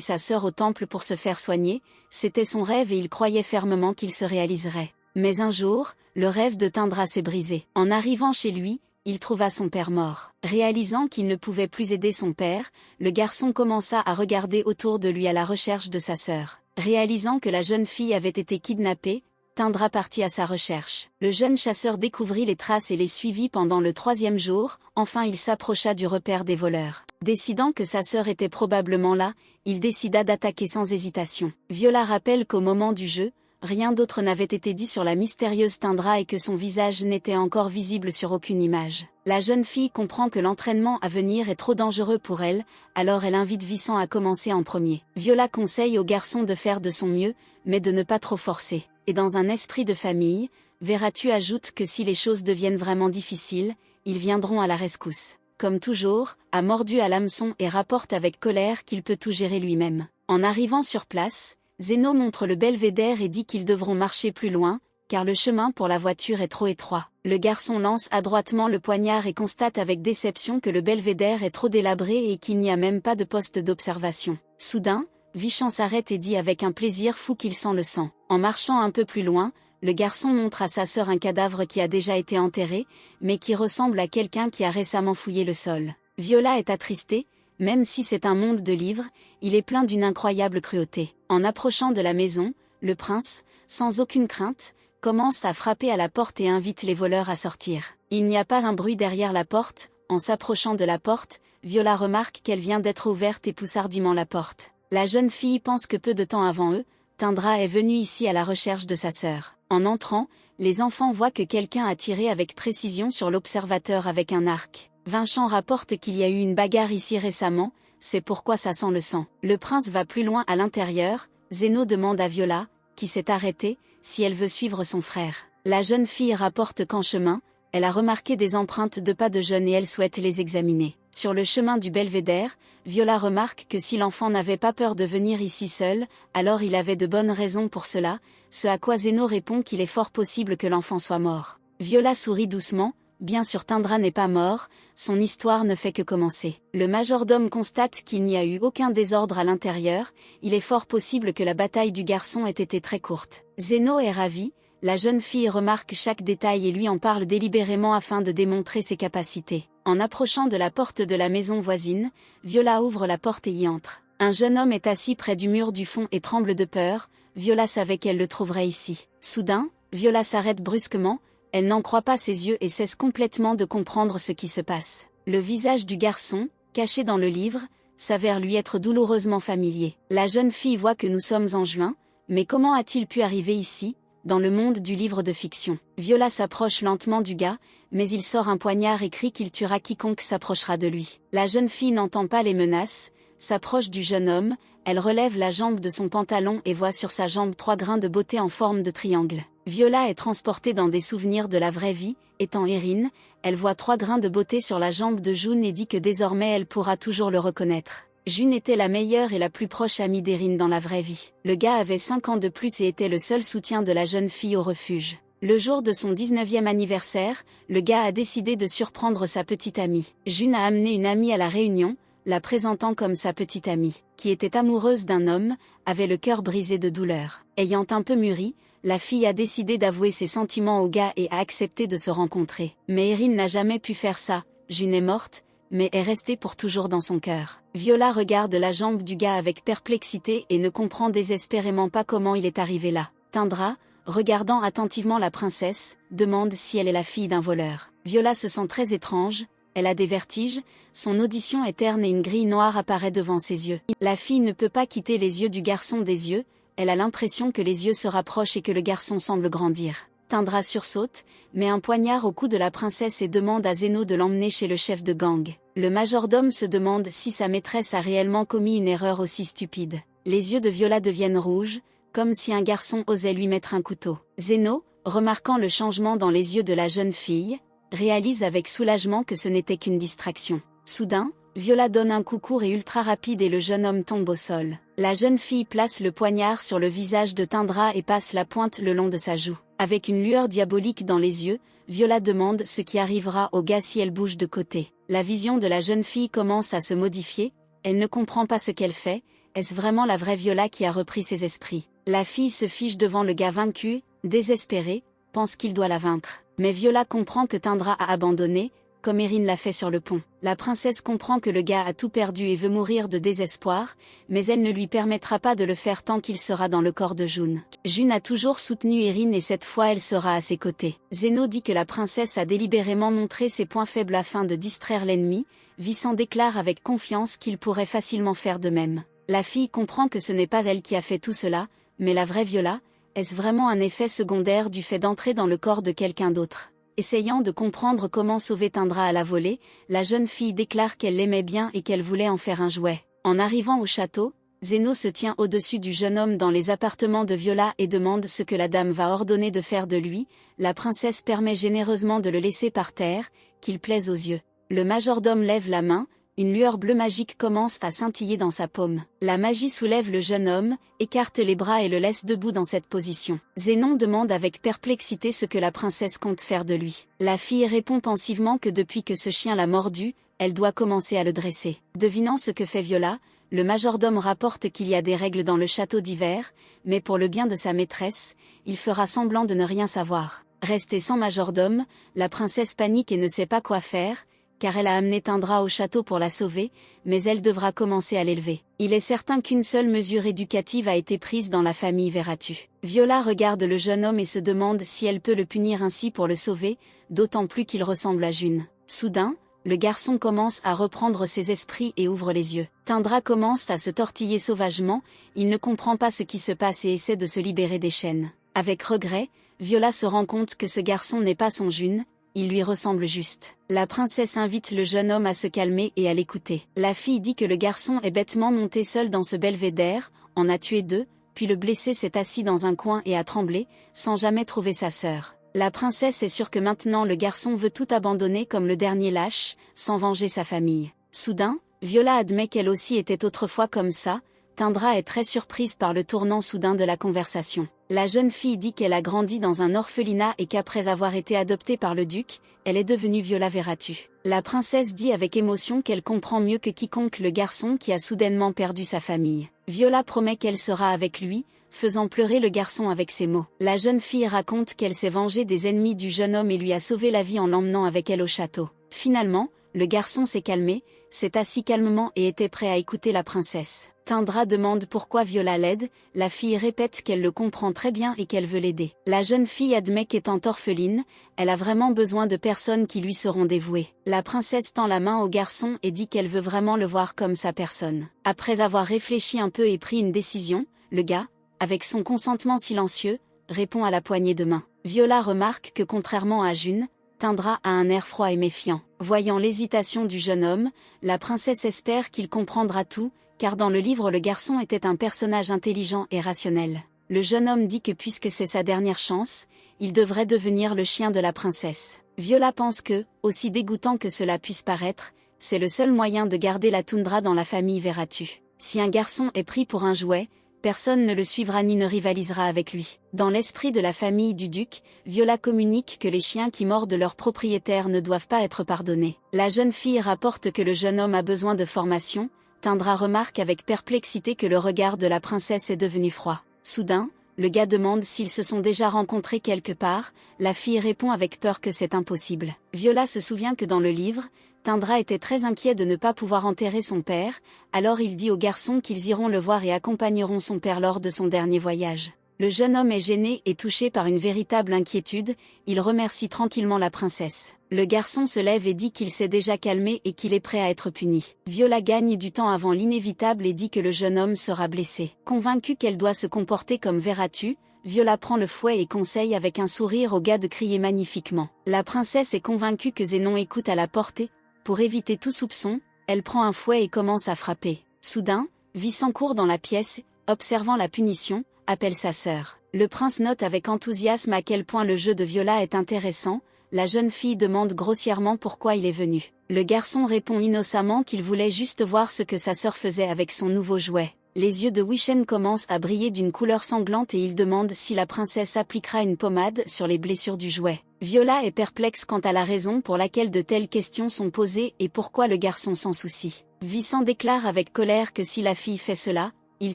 sa sœur au temple pour se faire soigner, c'était son rêve et il croyait fermement qu'il se réaliserait. Mais un jour, le rêve de Tindra s'est brisé. En arrivant chez lui, il trouva son père mort. Réalisant qu'il ne pouvait plus aider son père, le garçon commença à regarder autour de lui à la recherche de sa sœur. Réalisant que la jeune fille avait été kidnappée, Tindra partit à sa recherche. Le jeune chasseur découvrit les traces et les suivit pendant le 3e jour, enfin il s'approcha du repère des voleurs. Décidant que sa sœur était probablement là, il décida d'attaquer sans hésitation. Viola rappelle qu'au moment du jeu, rien d'autre n'avait été dit sur la mystérieuse Tindra et que son visage n'était encore visible sur aucune image. La jeune fille comprend que l'entraînement à venir est trop dangereux pour elle, alors elle invite Vincent à commencer en premier. Viola conseille au garçon de faire de son mieux, mais de ne pas trop forcer. Et dans un esprit de famille, Veratu ajoute que si les choses deviennent vraiment difficiles, ils viendront à la rescousse. Comme toujours, a mordu à l'hameçon et rapporte avec colère qu'il peut tout gérer lui-même. En arrivant sur place, Zéno montre le belvédère et dit qu'ils devront marcher plus loin, car le chemin pour la voiture est trop étroit. Le garçon lance adroitement le poignard et constate avec déception que le belvédère est trop délabré et qu'il n'y a même pas de poste d'observation. Soudain, Vincent s'arrête et dit avec un plaisir fou qu'il sent le sang. En marchant un peu plus loin, le garçon montre à sa sœur un cadavre qui a déjà été enterré, mais qui ressemble à quelqu'un qui a récemment fouillé le sol. Viola est attristée, même si c'est un monde de livres, il est plein d'une incroyable cruauté. En approchant de la maison, le prince, sans aucune crainte, commence à frapper à la porte et invite les voleurs à sortir. Il n'y a pas un bruit derrière la porte. En s'approchant de la porte, Viola remarque qu'elle vient d'être ouverte et pousse hardiment la porte. La jeune fille pense que peu de temps avant eux, Tindra est venue ici à la recherche de sa sœur. En entrant, les enfants voient que quelqu'un a tiré avec précision sur l'observateur avec un arc. Vincent rapporte qu'il y a eu une bagarre ici récemment, c'est pourquoi ça sent le sang. Le prince va plus loin à l'intérieur. Zéno demande à Viola, qui s'est arrêtée, si elle veut suivre son frère. La jeune fille rapporte qu'en chemin, elle a remarqué des empreintes de pas de jeune et elle souhaite les examiner. Sur le chemin du belvédère, Viola remarque que si l'enfant n'avait pas peur de venir ici seul, alors il avait de bonnes raisons pour cela, ce à quoi Zeno répond qu'il est fort possible que l'enfant soit mort. Viola sourit doucement, bien sûr Tindra n'est pas mort, son histoire ne fait que commencer. Le majordome constate qu'il n'y a eu aucun désordre à l'intérieur, il est fort possible que la bataille du garçon ait été très courte. Zeno est ravi, la jeune fille remarque chaque détail et lui en parle délibérément afin de démontrer ses capacités. En approchant de la porte de la maison voisine, Viola ouvre la porte et y entre. Un jeune homme est assis près du mur du fond et tremble de peur, Viola savait qu'elle le trouverait ici. Soudain, Viola s'arrête brusquement, elle n'en croit pas ses yeux et cesse complètement de comprendre ce qui se passe. Le visage du garçon, caché dans le livre, s'avère lui être douloureusement familier. La jeune fille voit que nous sommes en juin, mais comment a-t-il pu arriver ici, dans le monde du livre de fiction? Viola s'approche lentement du gars, mais il sort un poignard et crie qu'il tuera quiconque s'approchera de lui. La jeune fille n'entend pas les menaces, s'approche du jeune homme, elle relève la jambe de son pantalon et voit sur sa jambe 3 grains de beauté en forme de triangle. Viola est transportée dans des souvenirs de la vraie vie, étant Erin, elle voit 3 grains de beauté sur la jambe de June et dit que désormais elle pourra toujours le reconnaître. June était la meilleure et la plus proche amie d'Erin dans la vraie vie. Le gars avait 5 ans de plus et était le seul soutien de la jeune fille au refuge. Le jour de son 19e anniversaire, le gars a décidé de surprendre sa petite amie. June a amené une amie à la réunion, la présentant comme sa petite amie, qui était amoureuse d'un homme, avait le cœur brisé de douleur. Ayant un peu mûri, la fille a décidé d'avouer ses sentiments au gars et a accepté de se rencontrer. Mais Erin n'a jamais pu faire ça, June est morte, mais est restée pour toujours dans son cœur. Viola regarde la jambe du gars avec perplexité et ne comprend désespérément pas comment il est arrivé là. Tindra, regardant attentivement la princesse, demande si elle est la fille d'un voleur. Viola se sent très étrange, elle a des vertiges, son audition est terne et une grille noire apparaît devant ses yeux. La fille ne peut pas quitter les yeux du garçon des yeux, elle a l'impression que les yeux se rapprochent et que le garçon semble grandir. Tindra sursaute, met un poignard au cou de la princesse et demande à Zeno de l'emmener chez le chef de gang. Le majordome se demande si sa maîtresse a réellement commis une erreur aussi stupide. Les yeux de Viola deviennent rouges, comme si un garçon osait lui mettre un couteau. Zeno, remarquant le changement dans les yeux de la jeune fille, réalise avec soulagement que ce n'était qu'une distraction. Soudain, Viola donne un coup court et ultra rapide et le jeune homme tombe au sol. La jeune fille place le poignard sur le visage de Tindra et passe la pointe le long de sa joue. Avec une lueur diabolique dans les yeux, Viola demande ce qui arrivera au gars si elle bouge de côté. La vision de la jeune fille commence à se modifier, elle ne comprend pas ce qu'elle fait, est-ce vraiment la vraie Viola qui a repris ses esprits? La fille se fige devant le gars vaincu, désespérée, pense qu'il doit la vaincre. Mais Viola comprend que Tindra a abandonné, comme Erin l'a fait sur le pont. La princesse comprend que le gars a tout perdu et veut mourir de désespoir, mais elle ne lui permettra pas de le faire tant qu'il sera dans le corps de June. June a toujours soutenu Erin et cette fois elle sera à ses côtés. Zeno dit que la princesse a délibérément montré ses points faibles afin de distraire l'ennemi, Vincent déclare avec confiance qu'il pourrait facilement faire de même. La fille comprend que ce n'est pas elle qui a fait tout cela, mais la vraie Viola, est-ce vraiment un effet secondaire du fait d'entrer dans le corps de quelqu'un d'autre? Essayant de comprendre comment sauver Tindra à la volée, la jeune fille déclare qu'elle l'aimait bien et qu'elle voulait en faire un jouet. En arrivant au château, Zeno se tient au-dessus du jeune homme dans les appartements de Viola et demande ce que la dame va ordonner de faire de lui. La princesse permet généreusement de le laisser par terre, qu'il plaise aux yeux. Le majordome lève la main, une lueur bleue magique commence à scintiller dans sa paume. La magie soulève le jeune homme, écarte les bras et le laisse debout dans cette position. Zénon demande avec perplexité ce que la princesse compte faire de lui. La fille répond pensivement que depuis que ce chien l'a mordu, elle doit commencer à le dresser. Devinant ce que fait Viola, le majordome rapporte qu'il y a des règles dans le château d'hiver, mais pour le bien de sa maîtresse, il fera semblant de ne rien savoir. Restée sans majordome, la princesse panique et ne sait pas quoi faire, car elle a amené Tindra au château pour la sauver, mais elle devra commencer à l'élever. Il est certain qu'une seule mesure éducative a été prise dans la famille Veratu. Viola regarde le jeune homme et se demande si elle peut le punir ainsi pour le sauver, d'autant plus qu'il ressemble à June. Soudain, le garçon commence à reprendre ses esprits et ouvre les yeux. Tindra commence à se tortiller sauvagement, il ne comprend pas ce qui se passe et essaie de se libérer des chaînes. Avec regret, Viola se rend compte que ce garçon n'est pas son June, il lui ressemble juste. La princesse invite le jeune homme à se calmer et à l'écouter. La fille dit que le garçon est bêtement monté seul dans ce belvédère, en a tué 2, puis le blessé s'est assis dans un coin et a tremblé, sans jamais trouver sa sœur. La princesse est sûre que maintenant le garçon veut tout abandonner comme le dernier lâche, sans venger sa famille. Soudain, Viola admet qu'elle aussi était autrefois comme ça. Tindra est très surprise par le tournant soudain de la conversation. La jeune fille dit qu'elle a grandi dans un orphelinat et qu'après avoir été adoptée par le duc, elle est devenue Viola Veratu. La princesse dit avec émotion qu'elle comprend mieux que quiconque le garçon qui a soudainement perdu sa famille. Viola promet qu'elle sera avec lui, faisant pleurer le garçon avec ses mots. La jeune fille raconte qu'elle s'est vengée des ennemis du jeune homme et lui a sauvé la vie en l'emmenant avec elle au château. Finalement, le garçon s'est calmé, s'est assis calmement et était prêt à écouter la princesse. Tindra demande pourquoi Viola l'aide, la fille répète qu'elle le comprend très bien et qu'elle veut l'aider. La jeune fille admet qu'étant orpheline, elle a vraiment besoin de personnes qui lui seront dévouées. La princesse tend la main au garçon et dit qu'elle veut vraiment le voir comme sa personne. Après avoir réfléchi un peu et pris une décision, le gars, avec son consentement silencieux, répond à la poignée de main. Viola remarque que contrairement à June, Tindra a un air froid et méfiant. Voyant l'hésitation du jeune homme, la princesse espère qu'il comprendra tout, car dans le livre le garçon était un personnage intelligent et rationnel. Le jeune homme dit que puisque c'est sa dernière chance, il devrait devenir le chien de la princesse. Viola pense que, aussi dégoûtant que cela puisse paraître, c'est le seul moyen de garder la toundra dans la famille Veratu. Si un garçon est pris pour un jouet, personne ne le suivra ni ne rivalisera avec lui. Dans l'esprit de la famille du duc, Viola communique que les chiens qui mordent leur propriétaire ne doivent pas être pardonnés. La jeune fille rapporte que le jeune homme a besoin de formation. Tindra remarque avec perplexité que le regard de la princesse est devenu froid. Soudain, le gars demande s'ils se sont déjà rencontrés quelque part. La fille répond avec peur que c'est impossible. Viola se souvient que dans le livre, Tindra était très inquiet de ne pas pouvoir enterrer son père, alors il dit aux garçons qu'ils iront le voir et accompagneront son père lors de son dernier voyage. Le jeune homme est gêné et touché par une véritable inquiétude, il remercie tranquillement la princesse. Le garçon se lève et dit qu'il s'est déjà calmé et qu'il est prêt à être puni. Viola gagne du temps avant l'inévitable et dit que le jeune homme sera blessé. Convaincue qu'elle doit se comporter comme Veratu, Viola prend le fouet et conseille avec un sourire au gars de crier magnifiquement. La princesse est convaincue que Zénon écoute à la portée. Pour éviter tout soupçon, elle prend un fouet et commence à frapper. Soudain, Vincent court dans la pièce, observant la punition, appelle sa sœur. Le prince note avec enthousiasme à quel point le jeu de Viola est intéressant. La jeune fille demande grossièrement pourquoi il est venu. Le garçon répond innocemment qu'il voulait juste voir ce que sa sœur faisait avec son nouveau jouet. Les yeux de Wishen commencent à briller d'une couleur sanglante et il demande si la princesse appliquera une pommade sur les blessures du jouet. Viola est perplexe quant à la raison pour laquelle de telles questions sont posées et pourquoi le garçon s'en soucie. Vincent déclare avec colère que si la fille fait cela, il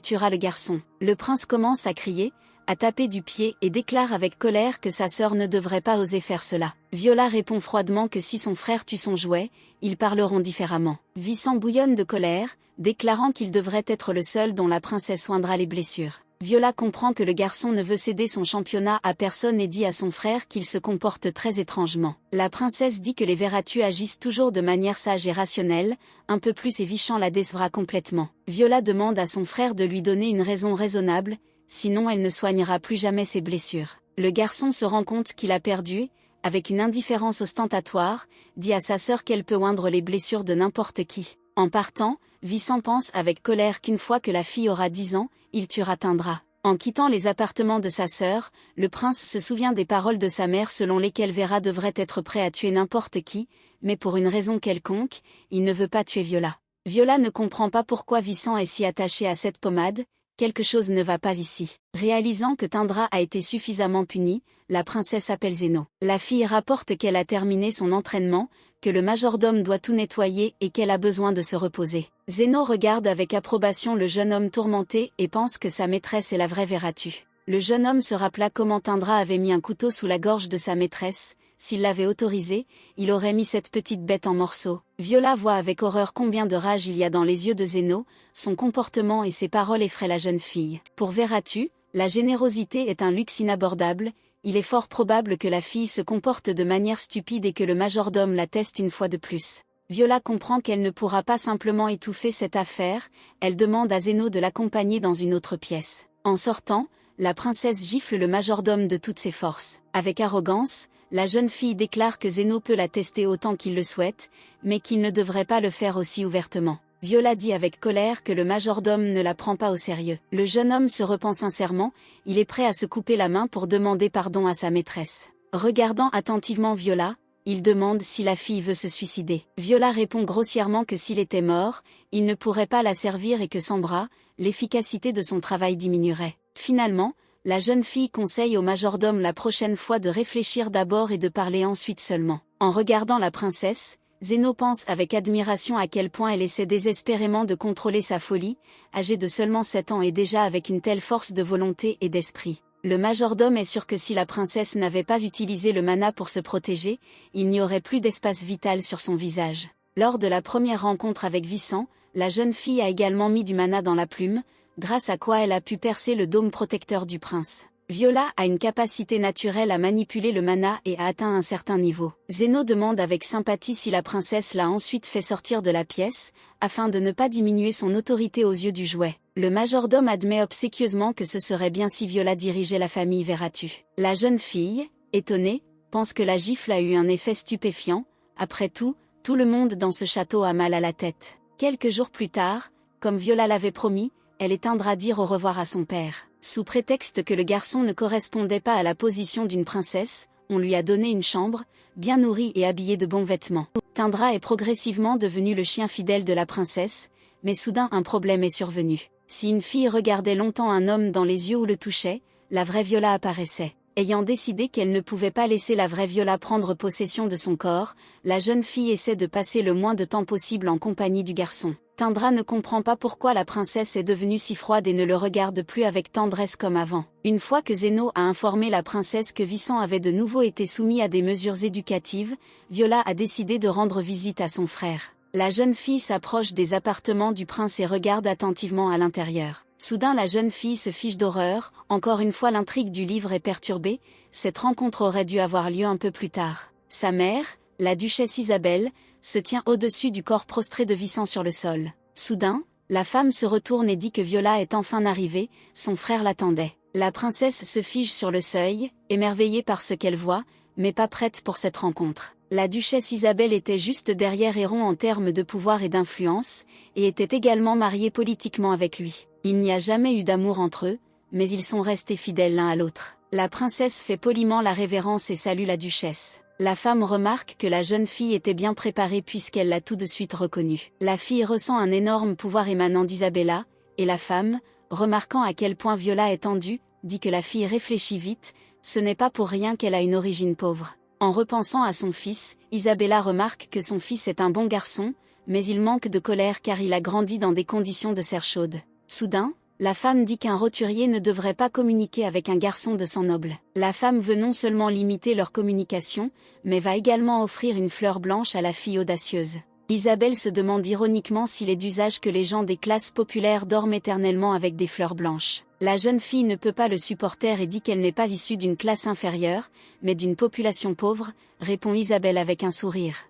tuera le garçon. Le prince commence à crier, à taper du pied et déclare avec colère que sa sœur ne devrait pas oser faire cela. Viola répond froidement que si son frère tue son jouet, ils parleront différemment. Vincent bouillonne de colère, déclarant qu'il devrait être le seul dont la princesse soindra les blessures. Viola comprend que le garçon ne veut céder son championnat à personne et dit à son frère qu'il se comporte très étrangement. La princesse dit que les Veratu agissent toujours de manière sage et rationnelle, un peu plus et Vincent la décevra complètement. Viola demande à son frère de lui donner une raison raisonnable, sinon elle ne soignera plus jamais ses blessures. Le garçon se rend compte qu'il a perdu, avec une indifférence ostentatoire, dit à sa sœur qu'elle peut oindre les blessures de n'importe qui. En partant, Vincent pense avec colère qu'une fois que la fille aura 10 ans, il tuera Tindra. En quittant les appartements de sa sœur, le prince se souvient des paroles de sa mère selon lesquelles Vera devrait être prêt à tuer n'importe qui, mais pour une raison quelconque, il ne veut pas tuer Viola. Viola ne comprend pas pourquoi Vincent est si attaché à cette pommade. Quelque chose ne va pas ici. Réalisant que Tindra a été suffisamment punie, la princesse appelle Zéno. La fille rapporte qu'elle a terminé son entraînement, que le majordome doit tout nettoyer et qu'elle a besoin de se reposer. Zéno regarde avec approbation le jeune homme tourmenté et pense que sa maîtresse est la vraie Veratu. Le jeune homme se rappela comment Tindra avait mis un couteau sous la gorge de sa maîtresse. S'il l'avait autorisé, il aurait mis cette petite bête en morceaux. Viola voit avec horreur combien de rage il y a dans les yeux de Zéno, son comportement et ses paroles effraient la jeune fille. Pour Veratu, la générosité est un luxe inabordable, il est fort probable que la fille se comporte de manière stupide et que le majordome la teste une fois de plus. Viola comprend qu'elle ne pourra pas simplement étouffer cette affaire, elle demande à Zéno de l'accompagner dans une autre pièce. En sortant, la princesse gifle le majordome de toutes ses forces. Avec arrogance, la jeune fille déclare que Zéno peut la tester autant qu'il le souhaite, mais qu'il ne devrait pas le faire aussi ouvertement. Viola dit avec colère que le majordome ne la prend pas au sérieux. Le jeune homme se repent sincèrement, il est prêt à se couper la main pour demander pardon à sa maîtresse. Regardant attentivement Viola, il demande si la fille veut se suicider. Viola répond grossièrement que s'il était mort, il ne pourrait pas la servir et que sans bras, l'efficacité de son travail diminuerait. Finalement, la jeune fille conseille au majordome la prochaine fois de réfléchir d'abord et de parler ensuite seulement. En regardant la princesse, Zéno pense avec admiration à quel point elle essaie désespérément de contrôler sa folie, âgée de seulement 7 ans et déjà avec une telle force de volonté et d'esprit. Le majordome est sûr que si la princesse n'avait pas utilisé le mana pour se protéger, il n'y aurait plus d'espace vital sur son visage. Lors de la première rencontre avec Vincent, la jeune fille a également mis du mana dans la plume, grâce à quoi elle a pu percer le dôme protecteur du prince. Viola a une capacité naturelle à manipuler le mana et a atteint un certain niveau. Zéno demande avec sympathie si la princesse l'a ensuite fait sortir de la pièce, afin de ne pas diminuer son autorité aux yeux du jouet. Le majordome admet obséquieusement que ce serait bien si Viola dirigeait la famille Veratu. La jeune fille, étonnée, pense que la gifle a eu un effet stupéfiant. Après tout le monde dans ce château a mal à la tête. Quelques jours plus tard, comme Viola l'avait promis, elle éteindra dire au revoir à son père. Sous prétexte que le garçon ne correspondait pas à la position d'une princesse, on lui a donné une chambre, bien nourrie et habillée de bons vêtements. Tindra est progressivement devenu le chien fidèle de la princesse, mais soudain un problème est survenu. Si une fille regardait longtemps un homme dans les yeux ou le touchait, la vraie Viola apparaissait. Ayant décidé qu'elle ne pouvait pas laisser la vraie Viola prendre possession de son corps, la jeune fille essaie de passer le moins de temps possible en compagnie du garçon. Tindra ne comprend pas pourquoi la princesse est devenue si froide et ne le regarde plus avec tendresse comme avant. Une fois que Zéno a informé la princesse que Vincent avait de nouveau été soumis à des mesures éducatives, Viola a décidé de rendre visite à son frère. La jeune fille s'approche des appartements du prince et regarde attentivement à l'intérieur. Soudain la jeune fille se fiche d'horreur, encore une fois l'intrigue du livre est perturbée, cette rencontre aurait dû avoir lieu un peu plus tard. Sa mère, la duchesse Isabelle, se tient au-dessus du corps prostré de Vincent sur le sol. Soudain, la femme se retourne et dit que Viola est enfin arrivée, son frère l'attendait. La princesse se fige sur le seuil, émerveillée par ce qu'elle voit, mais pas prête pour cette rencontre. La duchesse Isabelle était juste derrière Héron en termes de pouvoir et d'influence, et était également mariée politiquement avec lui. Il n'y a jamais eu d'amour entre eux, mais ils sont restés fidèles l'un à l'autre. La princesse fait poliment la révérence et salue la duchesse. La femme remarque que la jeune fille était bien préparée puisqu'elle l'a tout de suite reconnue. La fille ressent un énorme pouvoir émanant d'Isabella, et la femme, remarquant à quel point Viola est tendue, dit que la fille réfléchit vite, ce n'est pas pour rien qu'elle a une origine pauvre. En repensant à son fils, Isabella remarque que son fils est un bon garçon, mais il manque de colère car il a grandi dans des conditions de serre chaude. Soudain, la femme dit qu'un roturier ne devrait pas communiquer avec un garçon de sang noble. La femme veut non seulement limiter leur communication, mais va également offrir une fleur blanche à la fille audacieuse. Isabelle se demande ironiquement s'il est d'usage que les gens des classes populaires dorment éternellement avec des fleurs blanches. La jeune fille ne peut pas le supporter et dit qu'elle n'est pas issue d'une classe inférieure, mais d'une population pauvre, répond Isabelle avec un sourire.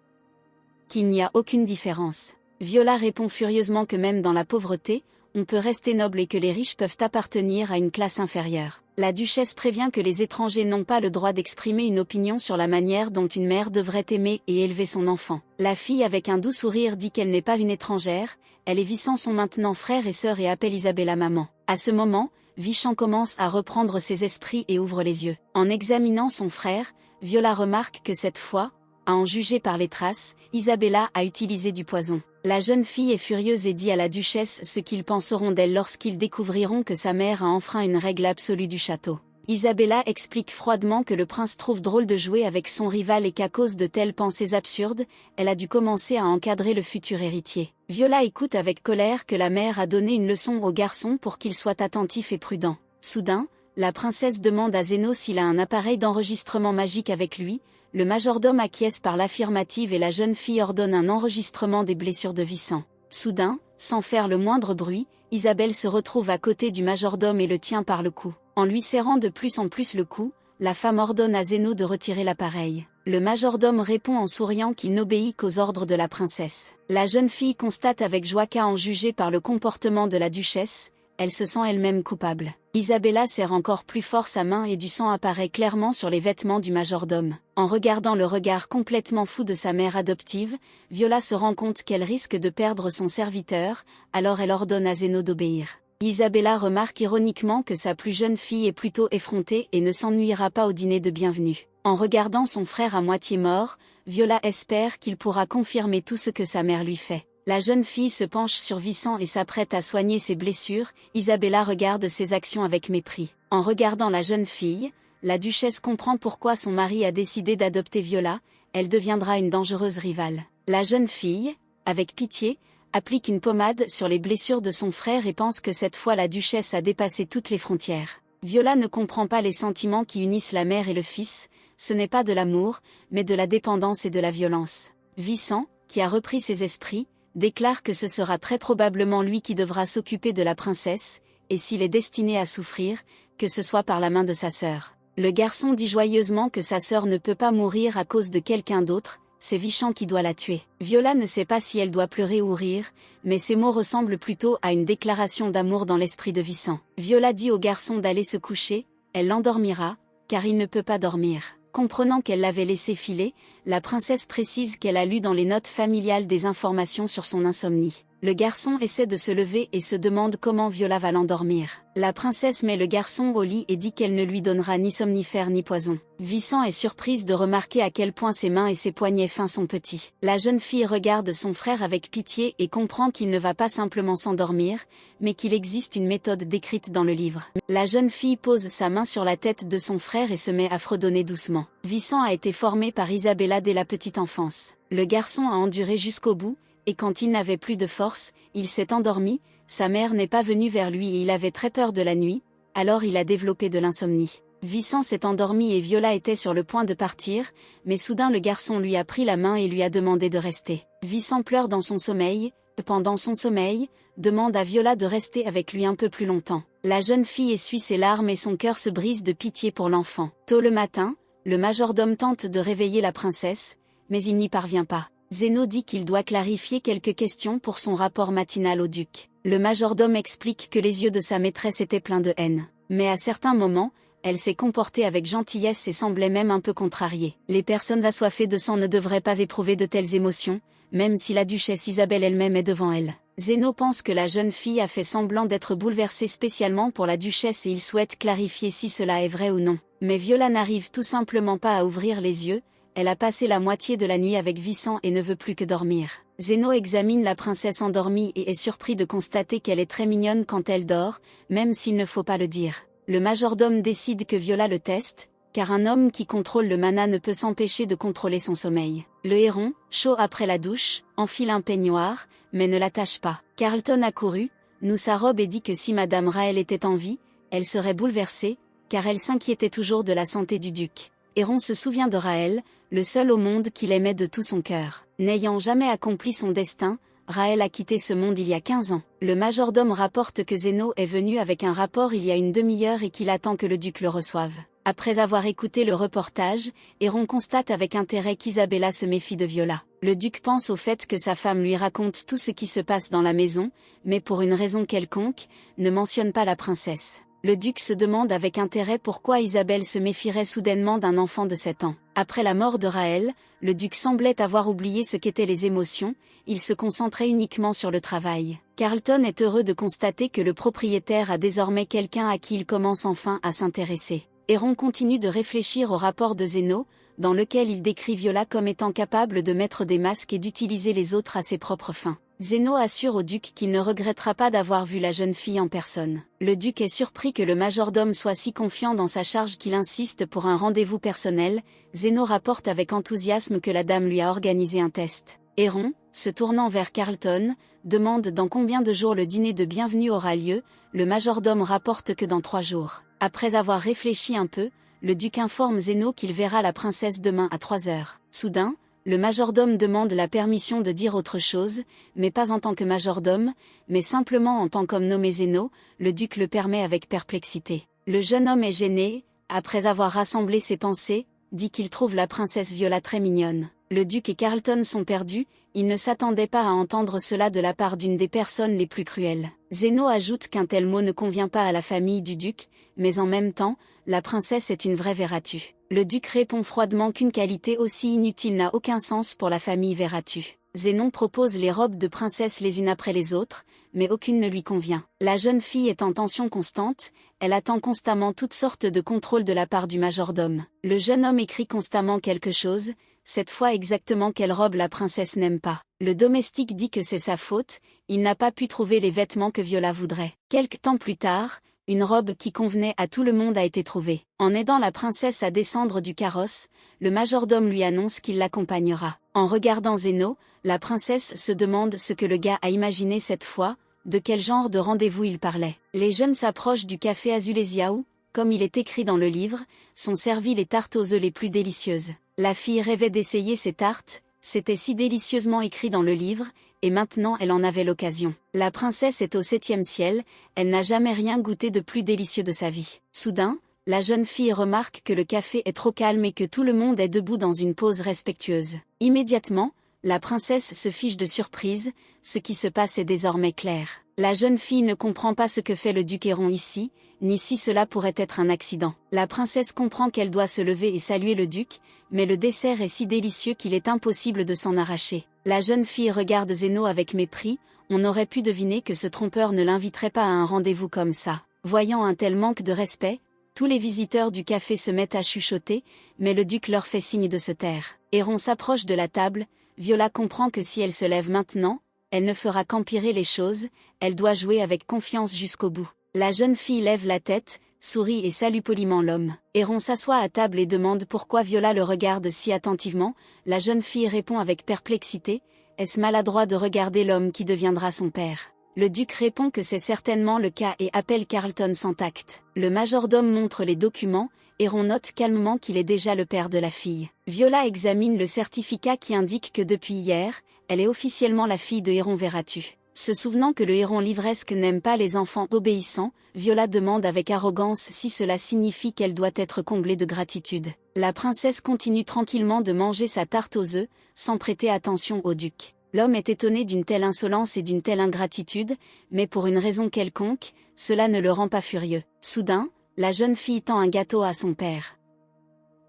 Qu'il n'y a aucune différence. Viola répond furieusement que même dans la pauvreté, on peut rester noble et que les riches peuvent appartenir à une classe inférieure. La duchesse prévient que les étrangers n'ont pas le droit d'exprimer une opinion sur la manière dont une mère devrait aimer et élever son enfant. La fille avec un doux sourire dit qu'elle n'est pas une étrangère, elle et Vincent sont maintenant frères et sœurs et appelle Isabella maman. À ce moment, Vincent commence à reprendre ses esprits et ouvre les yeux. En examinant son frère, Viola remarque que cette fois, à en juger par les traces, Isabella a utilisé du poison. La jeune fille est furieuse et dit à la duchesse ce qu'ils penseront d'elle lorsqu'ils découvriront que sa mère a enfreint une règle absolue du château. Isabella explique froidement que le prince trouve drôle de jouer avec son rival et qu'à cause de telles pensées absurdes, elle a dû commencer à encadrer le futur héritier. Viola écoute avec colère que la mère a donné une leçon au garçon pour qu'il soit attentif et prudent. Soudain, la princesse demande à Zéno s'il a un appareil d'enregistrement magique avec lui. Le majordome acquiesce par l'affirmative et la jeune fille ordonne un enregistrement des blessures de Vincent. Soudain, sans faire le moindre bruit, Isabelle se retrouve à côté du majordome et le tient par le cou. En lui serrant de plus en plus le cou, la femme ordonne à Zéno de retirer l'appareil. Le majordome répond en souriant qu'il n'obéit qu'aux ordres de la princesse. La jeune fille constate avec joie qu'à en juger par le comportement de la duchesse, elle se sent elle-même coupable. Isabella serre encore plus fort sa main et du sang apparaît clairement sur les vêtements du majordome. En regardant le regard complètement fou de sa mère adoptive, Viola se rend compte qu'elle risque de perdre son serviteur, alors elle ordonne à Zéno d'obéir. Isabella remarque ironiquement que sa plus jeune fille est plutôt effrontée et ne s'ennuiera pas au dîner de bienvenue. En regardant son frère à moitié mort, Viola espère qu'il pourra confirmer tout ce que sa mère lui fait. La jeune fille se penche sur Vincent et s'apprête à soigner ses blessures. Isabella regarde ses actions avec mépris. En regardant la jeune fille, la duchesse comprend pourquoi son mari a décidé d'adopter Viola, elle deviendra une dangereuse rivale. La jeune fille, avec pitié, applique une pommade sur les blessures de son frère et pense que cette fois la duchesse a dépassé toutes les frontières. Viola ne comprend pas les sentiments qui unissent la mère et le fils, ce n'est pas de l'amour, mais de la dépendance et de la violence. Vincent, qui a repris ses esprits, déclare que ce sera très probablement lui qui devra s'occuper de la princesse, et s'il est destiné à souffrir, que ce soit par la main de sa sœur. Le garçon dit joyeusement que sa sœur ne peut pas mourir à cause de quelqu'un d'autre, c'est Vincent qui doit la tuer. Viola ne sait pas si elle doit pleurer ou rire, mais ces mots ressemblent plutôt à une déclaration d'amour dans l'esprit de Vincent. Viola dit au garçon d'aller se coucher, elle l'endormira, car il ne peut pas dormir. Comprenant qu'elle l'avait laissé filer, la princesse précise qu'elle a lu dans les notes familiales des informations sur son insomnie. Le garçon essaie de se lever et se demande comment Viola va l'endormir. La princesse met le garçon au lit et dit qu'elle ne lui donnera ni somnifère ni poison. Vincent est surprise de remarquer à quel point ses mains et ses poignets fins sont petits. La jeune fille regarde son frère avec pitié et comprend qu'il ne va pas simplement s'endormir, mais qu'il existe une méthode décrite dans le livre. La jeune fille pose sa main sur la tête de son frère et se met à fredonner doucement. Vincent a été formé par Isabella dès la petite enfance. Le garçon a enduré jusqu'au bout, et quand il n'avait plus de force, il s'est endormi, sa mère n'est pas venue vers lui et il avait très peur de la nuit, alors il a développé de l'insomnie. Vincent s'est endormi et Viola était sur le point de partir, mais soudain le garçon lui a pris la main et lui a demandé de rester. Vincent pleure dans son sommeil, pendant son sommeil, demande à Viola de rester avec lui un peu plus longtemps. La jeune fille essuie ses larmes et son cœur se brise de pitié pour l'enfant. Tôt le matin, le majordome tente de réveiller la princesse, mais il n'y parvient pas. Zéno dit qu'il doit clarifier quelques questions pour son rapport matinal au duc. Le majordome explique que les yeux de sa maîtresse étaient pleins de haine. Mais à certains moments, elle s'est comportée avec gentillesse et semblait même un peu contrariée. Les personnes assoiffées de sang ne devraient pas éprouver de telles émotions, même si la duchesse Isabelle elle-même est devant elle. Zéno pense que la jeune fille a fait semblant d'être bouleversée spécialement pour la duchesse et il souhaite clarifier si cela est vrai ou non. Mais Viola n'arrive tout simplement pas à ouvrir les yeux. Elle a passé la moitié de la nuit avec Vincent et ne veut plus que dormir. Zéno examine la princesse endormie et est surpris de constater qu'elle est très mignonne quand elle dort, même s'il ne faut pas le dire. Le majordome décide que Viola le teste, car un homme qui contrôle le mana ne peut s'empêcher de contrôler son sommeil. Le héron, chaud après la douche, enfile un peignoir, mais ne l'attache pas. Carlton a couru, noue sa robe et dit que si Madame Raël était en vie, elle serait bouleversée, car elle s'inquiétait toujours de la santé du duc. Héron se souvient de Raël, le seul au monde qu'il aimait de tout son cœur. N'ayant jamais accompli son destin, Raël a quitté ce monde il y a 15 ans. Le majordome rapporte que Zéno est venu avec un rapport il y a une demi-heure et qu'il attend que le duc le reçoive. Après avoir écouté le reportage, Héron constate avec intérêt qu'Isabella se méfie de Viola. Le duc pense au fait que sa femme lui raconte tout ce qui se passe dans la maison, mais pour une raison quelconque, ne mentionne pas la princesse. Le duc se demande avec intérêt pourquoi Isabelle se méfierait soudainement d'un enfant de 7 ans. Après la mort de Raël, le duc semblait avoir oublié ce qu'étaient les émotions, il se concentrait uniquement sur le travail. Carlton est heureux de constater que le propriétaire a désormais quelqu'un à qui il commence enfin à s'intéresser. Héron continue de réfléchir au rapport de Zéno, dans lequel il décrit Viola comme étant capable de mettre des masques et d'utiliser les autres à ses propres fins. Zéno assure au duc qu'il ne regrettera pas d'avoir vu la jeune fille en personne. Le duc est surpris que le majordome soit si confiant dans sa charge qu'il insiste pour un rendez-vous personnel. Zéno rapporte avec enthousiasme que la dame lui a organisé un test. Héron, se tournant vers Carlton, demande dans combien de jours le dîner de bienvenue aura lieu. Le majordome rapporte que dans 3 jours. Après avoir réfléchi un peu, le duc informe Zéno qu'il verra la princesse demain à 3 heures. Soudain, le majordome demande la permission de dire autre chose, mais pas en tant que majordome, mais simplement en tant qu'homme nommé Zéno. Le duc le permet avec perplexité. Le jeune homme est gêné, après avoir rassemblé ses pensées, dit qu'il trouve la princesse Viola très mignonne. Le duc et Carlton sont perdus, ils ne s'attendaient pas à entendre cela de la part d'une des personnes les plus cruelles. Zéno ajoute qu'un tel mot ne convient pas à la famille du duc, mais en même temps, la princesse est une vraie Veratu. Le duc répond froidement qu'une qualité aussi inutile n'a aucun sens pour la famille Veratu. Zénon propose les robes de princesse les unes après les autres, mais aucune ne lui convient. La jeune fille est en tension constante, elle attend constamment toutes sortes de contrôles de la part du majordome. Le jeune homme écrit constamment quelque chose, cette fois exactement quelle robe la princesse n'aime pas. Le domestique dit que c'est sa faute, il n'a pas pu trouver les vêtements que Viola voudrait. Quelque temps plus tard, une robe qui convenait à tout le monde a été trouvée. En aidant la princesse à descendre du carrosse, le majordome lui annonce qu'il l'accompagnera. En regardant Zéno, la princesse se demande ce que le gars a imaginé cette fois, de quel genre de rendez-vous il parlait. Les jeunes s'approchent du café Azulésia où, comme il est écrit dans le livre, sont servies les tartes aux œufs les plus délicieuses. La fille rêvait d'essayer ces tartes, c'était si délicieusement écrit dans le livre, et maintenant elle en avait l'occasion. La princesse est au 7e ciel, elle n'a jamais rien goûté de plus délicieux de sa vie. Soudain, la jeune fille remarque que le café est trop calme et que tout le monde est debout dans une pose respectueuse. Immédiatement, la princesse se fiche de surprise, ce qui se passe est désormais clair. La jeune fille ne comprend pas ce que fait le duc Héron ici, ni si cela pourrait être un accident. La princesse comprend qu'elle doit se lever et saluer le duc, mais le dessert est si délicieux qu'il est impossible de s'en arracher. La jeune fille regarde Zéno avec mépris, on aurait pu deviner que ce trompeur ne l'inviterait pas à un rendez-vous comme ça. Voyant un tel manque de respect, tous les visiteurs du café se mettent à chuchoter, mais le duc leur fait signe de se taire. Héron s'approche de la table, Viola comprend que si elle se lève maintenant, elle ne fera qu'empirer les choses, elle doit jouer avec confiance jusqu'au bout. La jeune fille lève la tête, sourit et salue poliment l'homme. Héron s'assoit à table et demande pourquoi Viola le regarde si attentivement. La jeune fille répond avec perplexité, est-ce maladroit de regarder l'homme qui deviendra son père? Le duc répond que c'est certainement le cas et appelle Carlton sans tact. Le majordome montre les documents, Héron note calmement qu'il est déjà le père de la fille. Viola examine le certificat qui indique que depuis hier, elle est officiellement la fille de Héron Veratu. Se souvenant que le héron livresque n'aime pas les enfants obéissants, Viola demande avec arrogance si cela signifie qu'elle doit être comblée de gratitude. La princesse continue tranquillement de manger sa tarte aux œufs, sans prêter attention au duc. L'homme est étonné d'une telle insolence et d'une telle ingratitude, mais pour une raison quelconque, cela ne le rend pas furieux. Soudain, la jeune fille tend un gâteau à son père.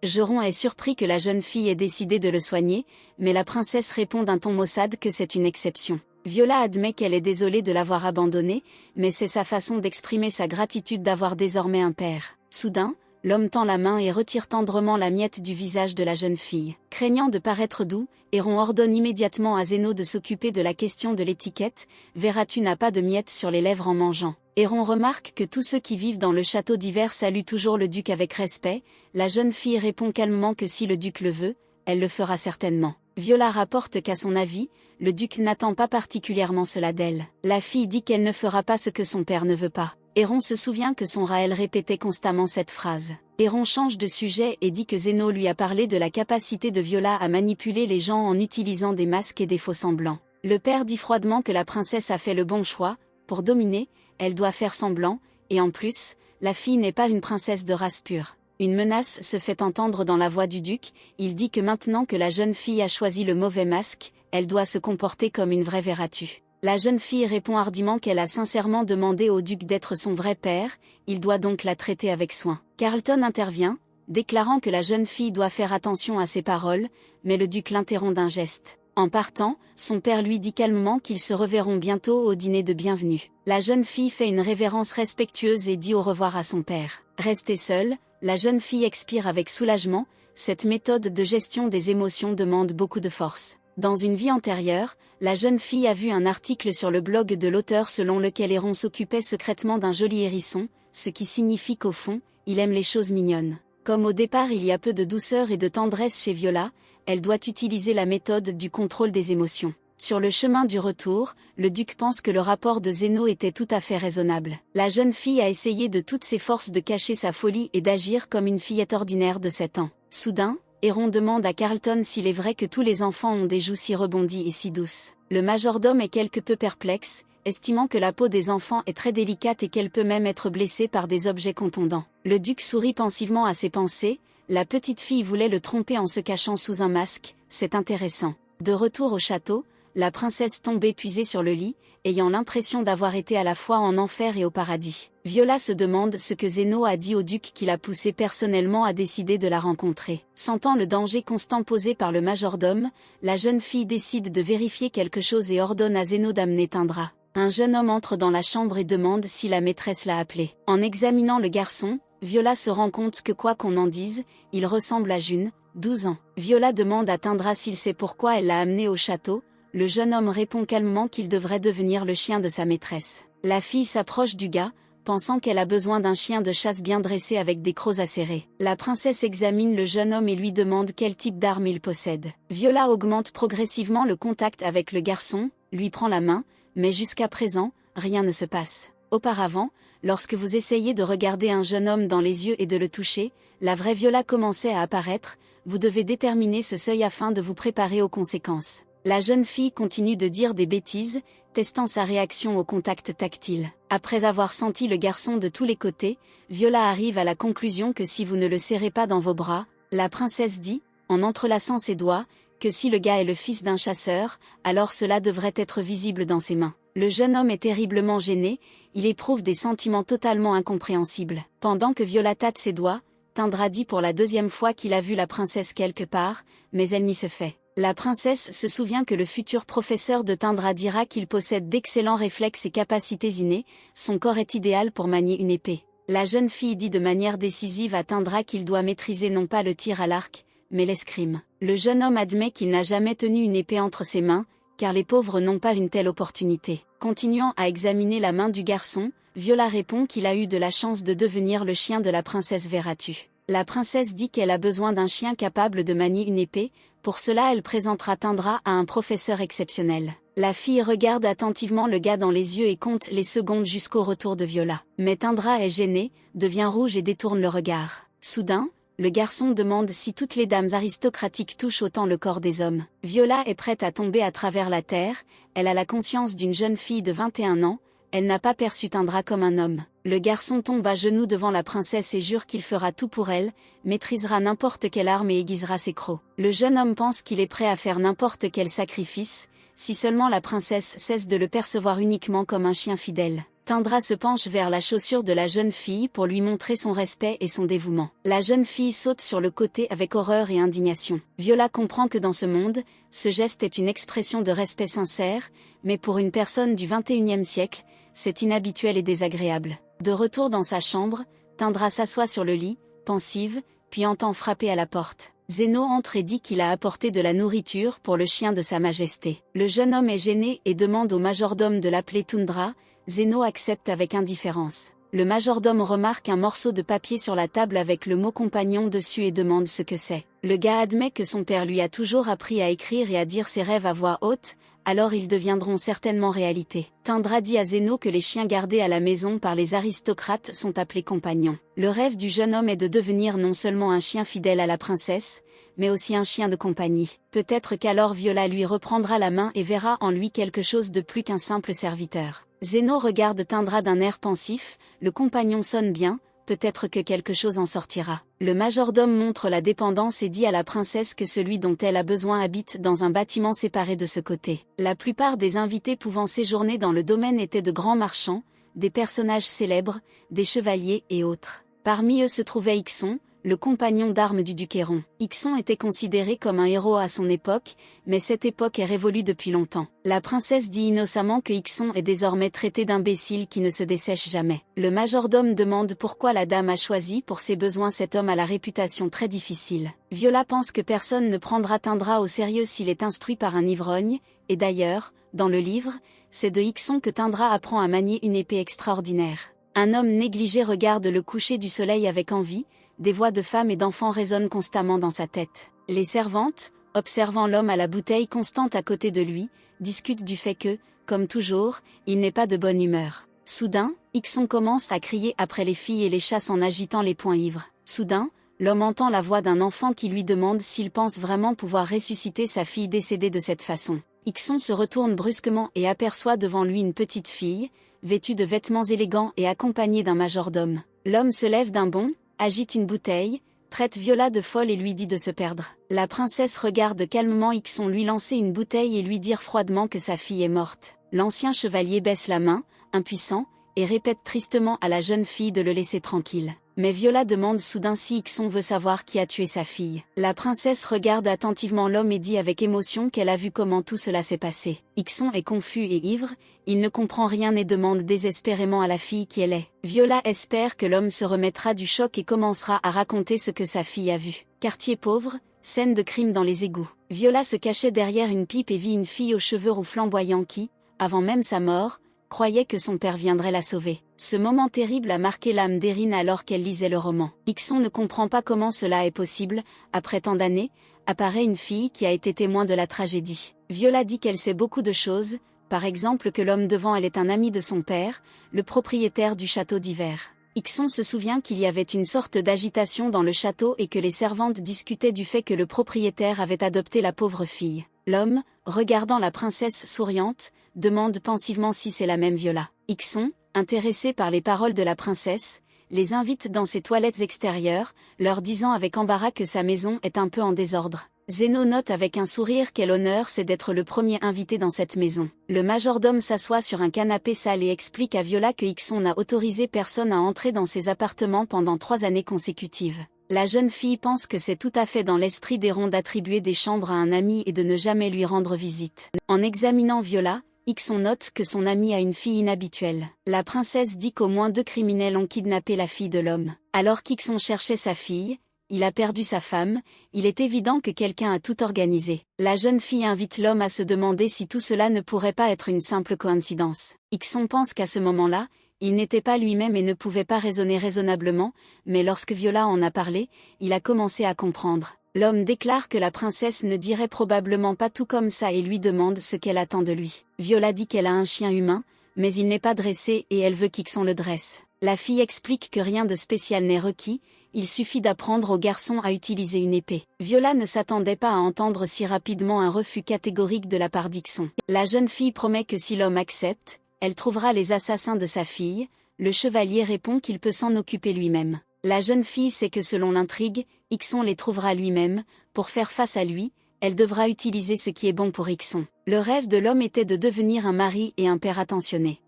Geron est surpris que la jeune fille ait décidé de le soigner, mais la princesse répond d'un ton maussade que c'est une exception. Viola admet qu'elle est désolée de l'avoir abandonné, mais c'est sa façon d'exprimer sa gratitude d'avoir désormais un père. Soudain, l'homme tend la main et retire tendrement la miette du visage de la jeune fille. Craignant de paraître doux, Héron ordonne immédiatement à Zéno de s'occuper de la question de l'étiquette, Veratu n'a pas de miettes sur les lèvres en mangeant. Héron remarque que tous ceux qui vivent dans le château d'hiver saluent toujours le duc avec respect, la jeune fille répond calmement que si le duc le veut, elle le fera certainement. Viola rapporte qu'à son avis, le duc n'attend pas particulièrement cela d'elle. La fille dit qu'elle ne fera pas ce que son père ne veut pas. Héron se souvient que son Raël répétait constamment cette phrase. Héron change de sujet et dit que Zéno lui a parlé de la capacité de Viola à manipuler les gens en utilisant des masques et des faux-semblants. Le père dit froidement que la princesse a fait le bon choix, pour dominer, elle doit faire semblant, et en plus, la fille n'est pas une princesse de race pure. Une menace se fait entendre dans la voix du duc, il dit que maintenant que la jeune fille a choisi le mauvais masque, elle doit se comporter comme une vraie Veratu. La jeune fille répond hardiment qu'elle a sincèrement demandé au duc d'être son vrai père, il doit donc la traiter avec soin. Carlton intervient, déclarant que la jeune fille doit faire attention à ses paroles, mais le duc l'interrompt d'un geste. En partant, son père lui dit calmement qu'ils se reverront bientôt au dîner de bienvenue. La jeune fille fait une révérence respectueuse et dit au revoir à son père. Restée seule, la jeune fille expire avec soulagement, cette méthode de gestion des émotions demande beaucoup de force. Dans une vie antérieure, la jeune fille a vu un article sur le blog de l'auteur selon lequel Héron s'occupait secrètement d'un joli hérisson, ce qui signifie qu'au fond, il aime les choses mignonnes. Comme au départ il y a peu de douceur et de tendresse chez Viola, elle doit utiliser la méthode du contrôle des émotions. Sur le chemin du retour, le duc pense que le rapport de Zéno était tout à fait raisonnable. La jeune fille a essayé de toutes ses forces de cacher sa folie et d'agir comme une fillette ordinaire de 7 ans. Soudain, Héron demande à Carlton s'il est vrai que tous les enfants ont des joues si rebondies et si douces. Le majordome est quelque peu perplexe, estimant que la peau des enfants est très délicate et qu'elle peut même être blessée par des objets contondants. Le duc sourit pensivement à ses pensées, la petite fille voulait le tromper en se cachant sous un masque, c'est intéressant. De retour au château, la princesse tombe épuisée sur le lit, ayant l'impression d'avoir été à la fois en enfer et au paradis. Viola se demande ce que Zéno a dit au duc qui l'a poussé personnellement à décider de la rencontrer. Sentant le danger constant posé par le majordome, la jeune fille décide de vérifier quelque chose et ordonne à Zéno d'amener Tindra. Un jeune homme entre dans la chambre et demande si la maîtresse l'a appelé. En examinant le garçon, Viola se rend compte que quoi qu'on en dise, il ressemble à June, 12 ans. Viola demande à Tindra s'il sait pourquoi elle l'a amené au château. Le jeune homme répond calmement qu'il devrait devenir le chien de sa maîtresse. La fille s'approche du gars, pensant qu'elle a besoin d'un chien de chasse bien dressé avec des crocs acérés. La princesse examine le jeune homme et lui demande quel type d'arme il possède. Viola augmente progressivement le contact avec le garçon, lui prend la main, mais jusqu'à présent, rien ne se passe. Auparavant, lorsque vous essayez de regarder un jeune homme dans les yeux et de le toucher, la vraie Viola commençait à apparaître, vous devez déterminer ce seuil afin de vous préparer aux conséquences. La jeune fille continue de dire des bêtises, testant sa réaction au contact tactile. Après avoir senti le garçon de tous les côtés, Viola arrive à la conclusion que si vous ne le serrez pas dans vos bras, la princesse dit, en entrelaçant ses doigts, que si le gars est le fils d'un chasseur, alors cela devrait être visible dans ses mains. Le jeune homme est terriblement gêné, il éprouve des sentiments totalement incompréhensibles. Pendant que Viola tâte ses doigts, Tindra dit pour la deuxième fois qu'il a vu la princesse quelque part, mais elle n'y se fait. La princesse se souvient que le futur professeur de Tindra dira qu'il possède d'excellents réflexes et capacités innées, son corps est idéal pour manier une épée. La jeune fille dit de manière décisive à Tindra qu'il doit maîtriser non pas le tir à l'arc, mais l'escrime. Le jeune homme admet qu'il n'a jamais tenu une épée entre ses mains, car les pauvres n'ont pas une telle opportunité. Continuant à examiner la main du garçon, Viola répond qu'il a eu de la chance de devenir le chien de la princesse Veratu. La princesse dit qu'elle a besoin d'un chien capable de manier une épée, pour cela elle présentera Tindra à un professeur exceptionnel. La fille regarde attentivement le gars dans les yeux et compte les secondes jusqu'au retour de Viola. Mais Tindra est gêné, devient rouge et détourne le regard. Soudain, le garçon demande si toutes les dames aristocratiques touchent autant le corps des hommes. Viola est prête à tomber à travers la terre, elle a la conscience d'une jeune fille de 21 ans, elle n'a pas perçu Tindra comme un homme. Le garçon tombe à genoux devant la princesse et jure qu'il fera tout pour elle, maîtrisera n'importe quelle arme et aiguisera ses crocs. Le jeune homme pense qu'il est prêt à faire n'importe quel sacrifice, si seulement la princesse cesse de le percevoir uniquement comme un chien fidèle. Tindra se penche vers la chaussure de la jeune fille pour lui montrer son respect et son dévouement. La jeune fille saute sur le côté avec horreur et indignation. Viola comprend que dans ce monde, ce geste est une expression de respect sincère, mais pour une personne du XXIe siècle, c'est inhabituel et désagréable. De retour dans sa chambre, Tindra s'assoit sur le lit, pensive, puis entend frapper à la porte. Zéno entre et dit qu'il a apporté de la nourriture pour le chien de sa majesté. Le jeune homme est gêné et demande au majordome de l'appeler Tundra. Zéno accepte avec indifférence. Le majordome remarque un morceau de papier sur la table avec le mot compagnon dessus et demande ce que c'est. Le gars admet que son père lui a toujours appris à écrire et à dire ses rêves à voix haute, alors ils deviendront certainement réalité. Tindra dit à Zéno que les chiens gardés à la maison par les aristocrates sont appelés compagnons. Le rêve du jeune homme est de devenir non seulement un chien fidèle à la princesse, mais aussi un chien de compagnie. Peut-être qu'alors Viola lui reprendra la main et verra en lui quelque chose de plus qu'un simple serviteur. Zéno regarde Tindra d'un air pensif, le compagnon sonne bien, peut-être que quelque chose en sortira. Le majordome montre la dépendance et dit à la princesse que celui dont elle a besoin habite dans un bâtiment séparé de ce côté. La plupart des invités pouvant séjourner dans le domaine étaient de grands marchands, des personnages célèbres, des chevaliers et autres. Parmi eux se trouvait Ixon, le compagnon d'armes du duc Héron. Ixon était considéré comme un héros à son époque, mais cette époque est révolue depuis longtemps. La princesse dit innocemment que Ixon est désormais traité d'imbécile qui ne se dessèche jamais. Le majordome demande pourquoi la dame a choisi pour ses besoins cet homme à la réputation très difficile. Viola pense que personne ne prendra Tindra au sérieux s'il est instruit par un ivrogne, et d'ailleurs, dans le livre, c'est de Ixon que Tindra apprend à manier une épée extraordinaire. Un homme négligé regarde le coucher du soleil avec envie, des voix de femmes et d'enfants résonnent constamment dans sa tête. Les servantes, observant l'homme à la bouteille constante à côté de lui, discutent du fait que, comme toujours, il n'est pas de bonne humeur. Soudain, Ixon commence à crier après les filles et les chasse en agitant les poings ivres. Soudain, l'homme entend la voix d'un enfant qui lui demande s'il pense vraiment pouvoir ressusciter sa fille décédée de cette façon. Ixon se retourne brusquement et aperçoit devant lui une petite fille, vêtue de vêtements élégants et accompagnée d'un majordome. L'homme se lève d'un bond, agite une bouteille, traite Viola de folle et lui dit de se perdre. La princesse regarde calmement Ixon lui lancer une bouteille et lui dire froidement que sa fille est morte. L'ancien chevalier baisse la main, impuissant, et répète tristement à la jeune fille de le laisser tranquille. Mais Viola demande soudain si Ixon veut savoir qui a tué sa fille. La princesse regarde attentivement l'homme et dit avec émotion qu'elle a vu comment tout cela s'est passé. Ixon est confus et ivre, il ne comprend rien et demande désespérément à la fille qui elle est. Viola espère que l'homme se remettra du choc et commencera à raconter ce que sa fille a vu. Quartier pauvre, scène de crime dans les égouts. Viola se cachait derrière une pipe et vit une fille aux cheveux roux flamboyants qui, avant même sa mort, croyait que son père viendrait la sauver. Ce moment terrible a marqué l'âme d'Erin alors qu'elle lisait le roman. Ixon ne comprend pas comment cela est possible, après tant d'années, apparaît une fille qui a été témoin de la tragédie. Viola dit qu'elle sait beaucoup de choses, par exemple que l'homme devant elle est un ami de son père, le propriétaire du château d'hiver. Ixon se souvient qu'il y avait une sorte d'agitation dans le château et que les servantes discutaient du fait que le propriétaire avait adopté la pauvre fille. L'homme, regardant la princesse souriante, demande pensivement si c'est la même Viola. Ixon, intéressé par les paroles de la princesse, les invite dans ses toilettes extérieures, leur disant avec embarras que sa maison est un peu en désordre. Zéno note avec un sourire quel honneur c'est d'être le premier invité dans cette maison. Le majordome s'assoit sur un canapé sale et explique à Viola que Ixon n'a autorisé personne à entrer dans ses appartements pendant 3 années consécutives. La jeune fille pense que c'est tout à fait dans l'esprit d'Héron d'attribuer des chambres à un ami et de ne jamais lui rendre visite. En examinant Viola, Ixon note que son ami a une fille inhabituelle. La princesse dit qu'au moins 2 criminels ont kidnappé la fille de l'homme. Alors qu'Ixon cherchait sa fille, il a perdu sa femme, il est évident que quelqu'un a tout organisé. La jeune fille invite l'homme à se demander si tout cela ne pourrait pas être une simple coïncidence. Ixon pense qu'à ce moment-là, il n'était pas lui-même et ne pouvait pas raisonner raisonnablement, mais lorsque Viola en a parlé, il a commencé à comprendre. L'homme déclare que la princesse ne dirait probablement pas tout comme ça et lui demande ce qu'elle attend de lui. Viola dit qu'elle a un chien humain, mais il n'est pas dressé et elle veut qu'Ixon le dresse. La fille explique que rien de spécial n'est requis, il suffit d'apprendre au garçon à utiliser une épée. Viola ne s'attendait pas à entendre si rapidement un refus catégorique de la part d'Ixon. La jeune fille promet que si l'homme accepte, elle trouvera les assassins de sa fille. Le chevalier répond qu'il peut s'en occuper lui-même. La jeune fille sait que selon l'intrigue, Ixon les trouvera lui-même. Pour faire face à lui, elle devra utiliser ce qui est bon pour Ixon. Le rêve de l'homme était de devenir un mari et un père attentionné.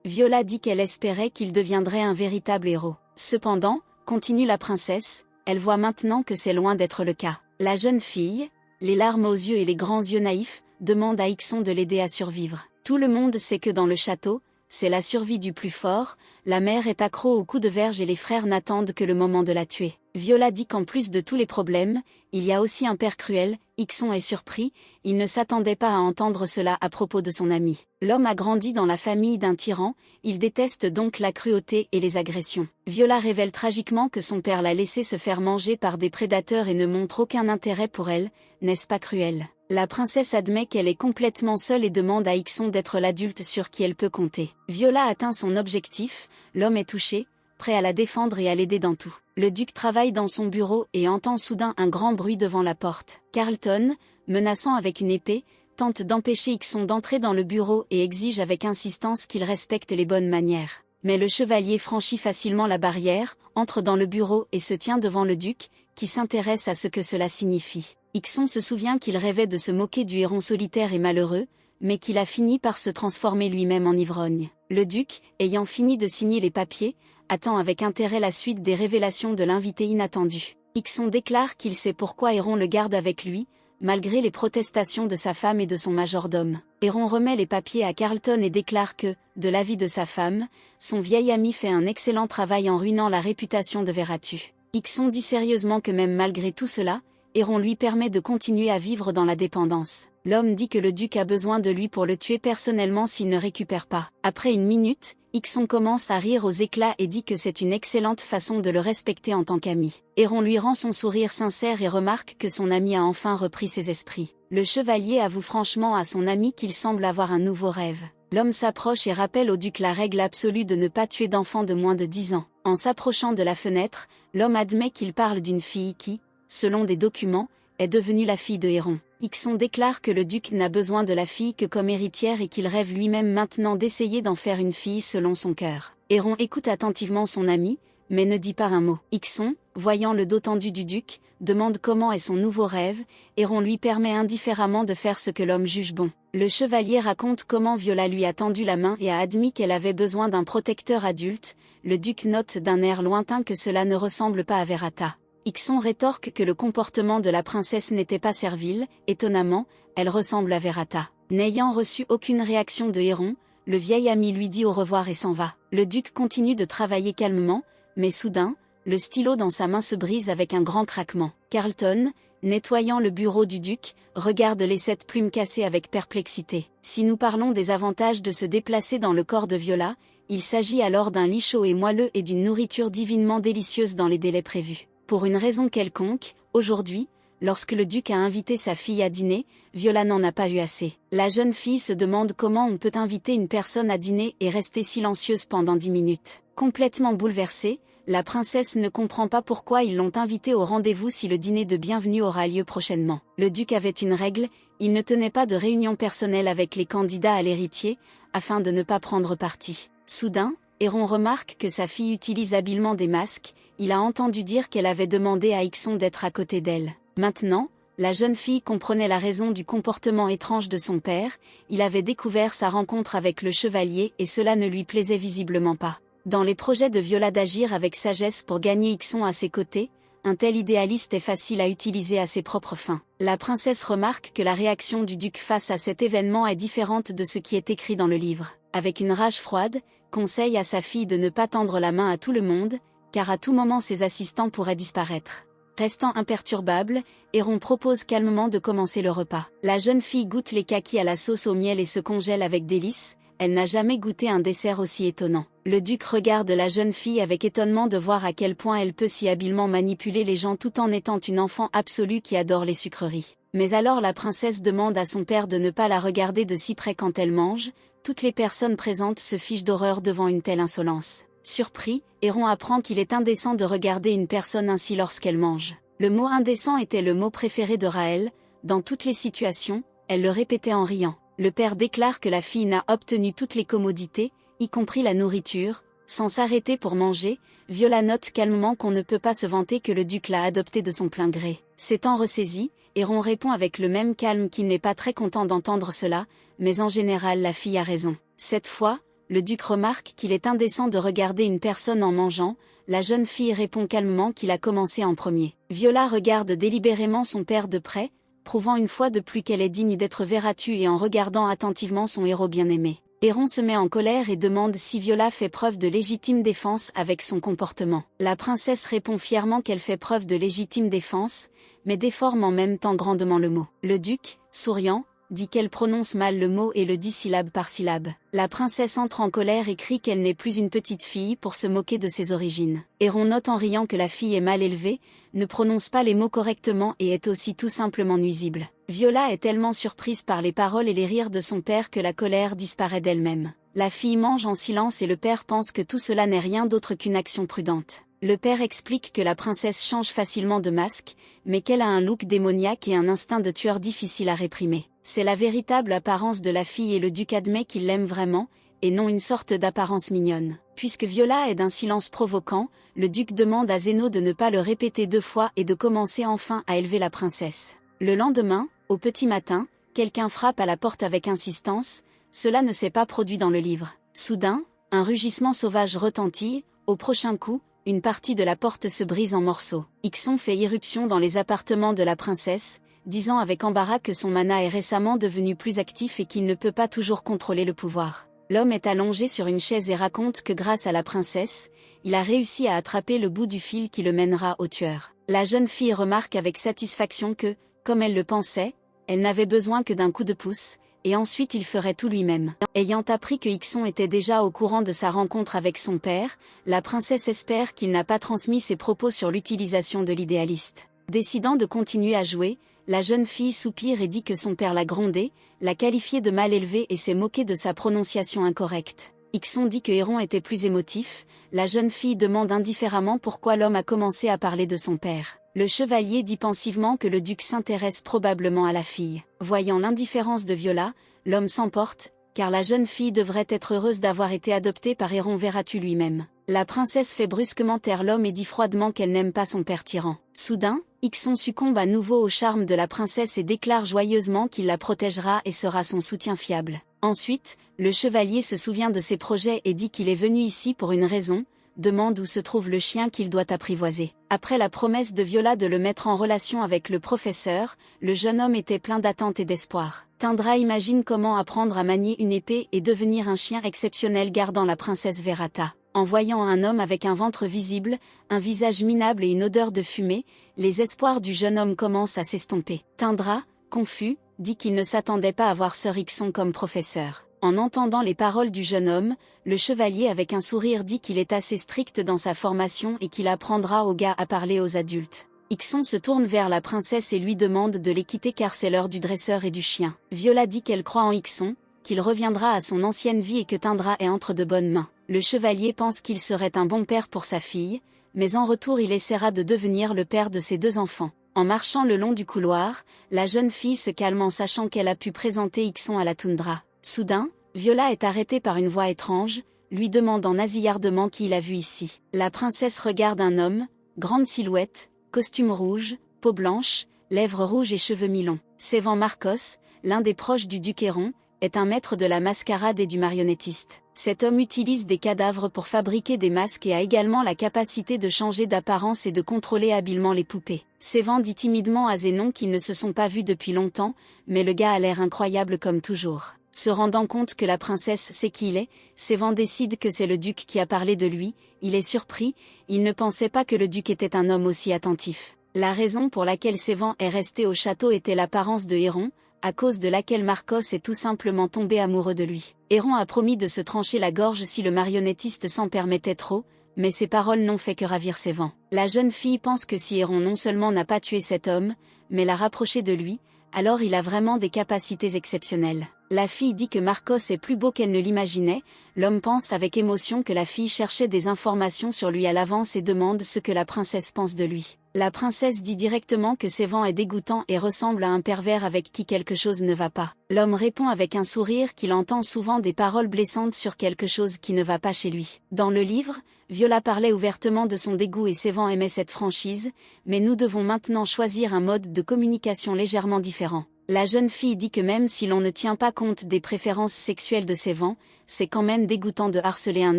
Viola dit qu'elle espérait qu'il deviendrait un véritable héros. Cependant, continue la princesse, elle voit maintenant que c'est loin d'être le cas. La jeune fille, les larmes aux yeux et les grands yeux naïfs, demande à Ixon de l'aider à survivre. Tout le monde sait que dans le château, c'est la survie du plus fort, la mère est accro au coup de verge et les frères n'attendent que le moment de la tuer. Viola dit qu'en plus de tous les problèmes, il y a aussi un père cruel. Ixon est surpris, il ne s'attendait pas à entendre cela à propos de son ami. L'homme a grandi dans la famille d'un tyran, il déteste donc la cruauté et les agressions. Viola révèle tragiquement que son père l'a laissé se faire manger par des prédateurs et ne montre aucun intérêt pour elle, n'est-ce pas cruel? La princesse admet qu'elle est complètement seule et demande à Ixon d'être l'adulte sur qui elle peut compter. Viola atteint son objectif, l'homme est touché, prêt à la défendre et à l'aider dans tout. Le duc travaille dans son bureau et entend soudain un grand bruit devant la porte. Carlton, menaçant avec une épée, tente d'empêcher Ixon d'entrer dans le bureau et exige avec insistance qu'il respecte les bonnes manières. Mais le chevalier franchit facilement la barrière, entre dans le bureau et se tient devant le duc, qui s'intéresse à ce que cela signifie. Ixon se souvient qu'il rêvait de se moquer du héron solitaire et malheureux, mais qu'il a fini par se transformer lui-même en ivrogne. Le duc, ayant fini de signer les papiers, attend avec intérêt la suite des révélations de l'invité inattendu. Ixon déclare qu'il sait pourquoi Héron le garde avec lui, malgré les protestations de sa femme et de son majordome. Héron remet les papiers à Carlton et déclare que, de l'avis de sa femme, son vieil ami fait un excellent travail en ruinant la réputation de Veratu. Ixon dit sérieusement que même malgré tout cela, Héron lui permet de continuer à vivre dans la dépendance. L'homme dit que le duc a besoin de lui pour le tuer personnellement s'il ne récupère pas. Après une minute, Ixon commence à rire aux éclats et dit que c'est une excellente façon de le respecter en tant qu'ami. Héron lui rend son sourire sincère et remarque que son ami a enfin repris ses esprits. Le chevalier avoue franchement à son ami qu'il semble avoir un nouveau rêve. L'homme s'approche et rappelle au duc la règle absolue de ne pas tuer d'enfants de moins de 10 ans. En s'approchant de la fenêtre, l'homme admet qu'il parle d'une fille qui, selon des documents, est devenue la fille de Héron. Ixon déclare que le duc n'a besoin de la fille que comme héritière et qu'il rêve lui-même maintenant d'essayer d'en faire une fille selon son cœur. Héron écoute attentivement son ami, mais ne dit pas un mot. Ixon, voyant le dos tendu du duc, demande comment est son nouveau rêve. Héron lui permet indifféremment de faire ce que l'homme juge bon. Le chevalier raconte comment Viola lui a tendu la main et a admis qu'elle avait besoin d'un protecteur adulte. Le duc note d'un air lointain que cela ne ressemble pas à Verata. Ixon rétorque que le comportement de la princesse n'était pas servile. Étonnamment, elle ressemble à Verata. N'ayant reçu aucune réaction de Héron, le vieil ami lui dit au revoir et s'en va. Le duc continue de travailler calmement, mais soudain, le stylo dans sa main se brise avec un grand craquement. Carlton, nettoyant le bureau du duc, regarde les 7 plumes cassées avec perplexité. Si nous parlons des avantages de se déplacer dans le corps de Viola, il s'agit alors d'un lit chaud et moelleux et d'une nourriture divinement délicieuse dans les délais prévus. Pour une raison quelconque, aujourd'hui, lorsque le duc a invité sa fille à dîner, Viola n'en a pas eu assez. La jeune fille se demande comment on peut inviter une personne à dîner et rester silencieuse pendant 10 minutes. Complètement bouleversée, la princesse ne comprend pas pourquoi ils l'ont invitée au rendez-vous si le dîner de bienvenue aura lieu prochainement. Le duc avait une règle, il ne tenait pas de réunion personnelle avec les candidats à l'héritier, afin de ne pas prendre parti. Soudain, Héron remarque que sa fille utilise habilement des masques, il a entendu dire qu'elle avait demandé à Ixon d'être à côté d'elle. Maintenant, la jeune fille comprenait la raison du comportement étrange de son père, il avait découvert sa rencontre avec le chevalier et cela ne lui plaisait visiblement pas. Dans les projets de Viola d'agir avec sagesse pour gagner Ixon à ses côtés, un tel idéaliste est facile à utiliser à ses propres fins. La princesse remarque que la réaction du duc face à cet événement est différente de ce qui est écrit dans le livre. Avec une rage froide, conseille à sa fille de ne pas tendre la main à tout le monde, car à tout moment ses assistants pourraient disparaître. Restant imperturbable, Héron propose calmement de commencer le repas. La jeune fille goûte les kakis à la sauce au miel et se congèle avec délice, elle n'a jamais goûté un dessert aussi étonnant. Le duc regarde la jeune fille avec étonnement de voir à quel point elle peut si habilement manipuler les gens tout en étant une enfant absolue qui adore les sucreries. Mais alors la princesse demande à son père de ne pas la regarder de si près quand elle mange, toutes les personnes présentes se fichent d'horreur devant une telle insolence. Surpris, Héron apprend qu'il est indécent de regarder une personne ainsi lorsqu'elle mange. Le mot indécent était le mot préféré de Raël, dans toutes les situations, elle le répétait en riant. Le père déclare que la fille n'a obtenu toutes les commodités, y compris la nourriture, sans s'arrêter pour manger. Viola note calmement qu'on ne peut pas se vanter que le duc l'a adoptée de son plein gré. S'étant ressaisi, Héron répond avec le même calme qu'il n'est pas très content d'entendre cela, mais en général la fille a raison. Cette fois, le duc remarque qu'il est indécent de regarder une personne en mangeant, la jeune fille répond calmement qu'il a commencé en premier. Viola regarde délibérément son père de près, prouvant une fois de plus qu'elle est digne d'être Veratu et en regardant attentivement son héros bien-aimé. Héron se met en colère et demande si Viola fait preuve de légitime défense avec son comportement. La princesse répond fièrement qu'elle fait preuve de légitime défense, mais déforme en même temps grandement le mot. Le duc, souriant, dit qu'elle prononce mal le mot et le dit syllabe par syllabe. La princesse entre en colère et crie qu'elle n'est plus une petite fille pour se moquer de ses origines. Héron note en riant que la fille est mal élevée, ne prononce pas les mots correctement et est aussi tout simplement nuisible. Viola est tellement surprise par les paroles et les rires de son père que la colère disparaît d'elle-même. La fille mange en silence et le père pense que tout cela n'est rien d'autre qu'une action prudente. Le père explique que la princesse change facilement de masque, mais qu'elle a un look démoniaque et un instinct de tueur difficile à réprimer. C'est la véritable apparence de la fille et le duc admet qu'il l'aime vraiment, et non une sorte d'apparence mignonne. Puisque Viola est d'un silence provoquant, le duc demande à Zéno de ne pas le répéter 2 fois et de commencer enfin à élever la princesse. Le lendemain, au petit matin, quelqu'un frappe à la porte avec insistance, cela ne s'est pas produit dans le livre. Soudain, un rugissement sauvage retentit, au prochain coup, une partie de la porte se brise en morceaux. Ixon fait irruption dans les appartements de la princesse, disant avec embarras que son mana est récemment devenu plus actif et qu'il ne peut pas toujours contrôler le pouvoir. L'homme est allongé sur une chaise et raconte que grâce à la princesse, il a réussi à attraper le bout du fil qui le mènera au tueur. La jeune fille remarque avec satisfaction que, comme elle le pensait, elle n'avait besoin que d'un coup de pouce, et ensuite il ferait tout lui-même. Ayant appris que Ixon était déjà au courant de sa rencontre avec son père, la princesse espère qu'il n'a pas transmis ses propos sur l'utilisation de l'idéaliste. Décidant de continuer à jouer, la jeune fille soupire et dit que son père l'a grondée, l'a qualifiée de mal élevée et s'est moqué de sa prononciation incorrecte. Ixon dit que Héron était plus émotif, la jeune fille demande indifféremment pourquoi l'homme a commencé à parler de son père. Le chevalier dit pensivement que le duc s'intéresse probablement à la fille. Voyant l'indifférence de Viola, l'homme s'emporte, car la jeune fille devrait être heureuse d'avoir été adoptée par Héron Veratu lui-même. La princesse fait brusquement taire l'homme et dit froidement qu'elle n'aime pas son père tyran. Soudain, Ixon succombe à nouveau au charme de la princesse et déclare joyeusement qu'il la protégera et sera son soutien fiable. Ensuite, le chevalier se souvient de ses projets et dit qu'il est venu ici pour une raison, demande où se trouve le chien qu'il doit apprivoiser. Après la promesse de Viola de le mettre en relation avec le professeur, le jeune homme était plein d'attente et d'espoir. Tindra imagine comment apprendre à manier une épée et devenir un chien exceptionnel gardant la princesse Verata. En voyant un homme avec un ventre visible, un visage minable et une odeur de fumée, les espoirs du jeune homme commencent à s'estomper. Tindra, confus, dit qu'il ne s'attendait pas à voir Sir Ixon comme professeur. En entendant les paroles du jeune homme, le chevalier avec un sourire dit qu'il est assez strict dans sa formation et qu'il apprendra aux gars à parler aux adultes. Ixon se tourne vers la princesse et lui demande de les quitter car c'est l'heure du dresseur et du chien. Viola dit qu'elle croit en Ixon, qu'il reviendra à son ancienne vie et que Tindra est entre de bonnes mains. Le chevalier pense qu'il serait un bon père pour sa fille, mais en retour il essaiera de devenir le père de ses 2 enfants. En marchant le long du couloir, la jeune fille se calme en sachant qu'elle a pu présenter Ixon à la toundra. Soudain, Viola est arrêtée par une voix étrange, lui demandant nasillardement qui l'a vu ici. La princesse regarde un homme, grande silhouette, costume rouge, peau blanche, lèvres rouges et cheveux mi-longs. Sévan Marcos, l'un des proches du duc Héron, est un maître de la mascarade et du marionnettiste. Cet homme utilise des cadavres pour fabriquer des masques et a également la capacité de changer d'apparence et de contrôler habilement les poupées. Sévan dit timidement à Zénon qu'ils ne se sont pas vus depuis longtemps, mais le gars a l'air incroyable comme toujours. Se rendant compte que la princesse sait qui il est, Sévan décide que c'est le duc qui a parlé de lui. Il est surpris, il ne pensait pas que le duc était un homme aussi attentif. La raison pour laquelle Sévan est resté au château était l'apparence de Héron, à cause de laquelle Marcos est tout simplement tombé amoureux de lui. Héron a promis de se trancher la gorge si le marionnettiste s'en permettait trop, mais ses paroles n'ont fait que ravir Sévan. La jeune fille pense que si Héron non seulement n'a pas tué cet homme, mais l'a rapproché de lui, alors il a vraiment des capacités exceptionnelles. La fille dit que Marcos est plus beau qu'elle ne l'imaginait, l'homme pense avec émotion que la fille cherchait des informations sur lui à l'avance et demande ce que la princesse pense de lui. La princesse dit directement que Sévan est dégoûtant et ressemble à un pervers avec qui quelque chose ne va pas. L'homme répond avec un sourire qu'il entend souvent des paroles blessantes sur quelque chose qui ne va pas chez lui. Dans le livre, Viola parlait ouvertement de son dégoût et Sévan aimait cette franchise, mais nous devons maintenant choisir un mode de communication légèrement différent. La jeune fille dit que même si l'on ne tient pas compte des préférences sexuelles de Sévan, c'est quand même dégoûtant de harceler un